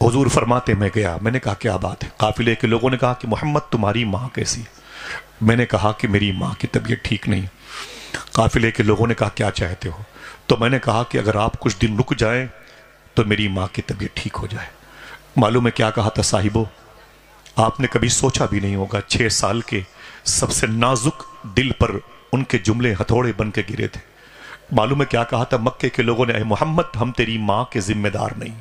حضور فرماتے میں گیا. میں نے کہا کیا بات ہے؟ قافلے کے لوگوں نے کہا کہ محمد تمہاری ماں کیسی؟ میں نے کہا کہ میری ماں کی طبیعت ٹھیک نہیں. قافلے کے لوگوں نے کہا کیا چاہتے ہو؟ تو میں نے کہا کہ اگر آپ کچھ دن رک جائیں تو میری ماں کی طبیعت ٹھیک ہو جائے. معلوم ہے کیا کہا تھا صاحبو؟ آپ نے کبھی سوچا بھی نہیں ہوگا 6 سال کے سب سے نازک دل پر ان کے جملے ہتھوڑے بن کے گرے تھے. معلوم ہے کیا کہا تھا مکے کے لوگوں نے؟ اے محمد ہم تیری ماں کے ذمہ دار نہیں.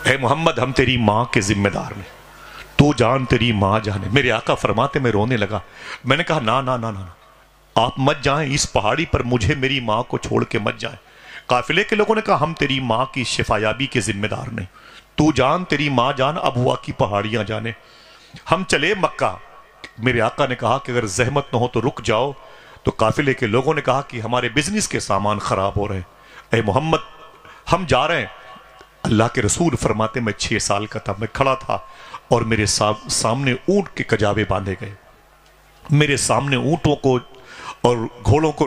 اے محمد ہم تیری ماں کے ذمہ دار نہیں، تو جان تیری ماں جانے. میرے آقا فرماتے میں رونے لگا. میں نے کہا نا آپ مت جائیں اس پہاڑی پر، مجھے میری ماں کو چھوڑ کے مت جائیں. قافلے کے لوگوں نے کہا ہم تیری ماں کی شفایابی کے ذمہ دار نہیں، تو جان تیری ماں جان، ابوا کی پہاڑیاں جانے. ہم چلے مکہ. میرے آقا نے کہا کہ اگر زحمت نہ ہو تو رک جاؤ. تو قافلے کے لوگوں نے کہا کہ ہمارے بزنس کے سامان خراب ہو رہے ہیں، اے محمد ہم جا رہے ہیں. اللہ کے رسول فرماتے میں 6 سال کا تھا، میں کھڑا تھا اور میرے سامنے اونٹ کے کجاوے باندھے گئے. میرے سامنے اونٹوں کو اور گھوڑوں کو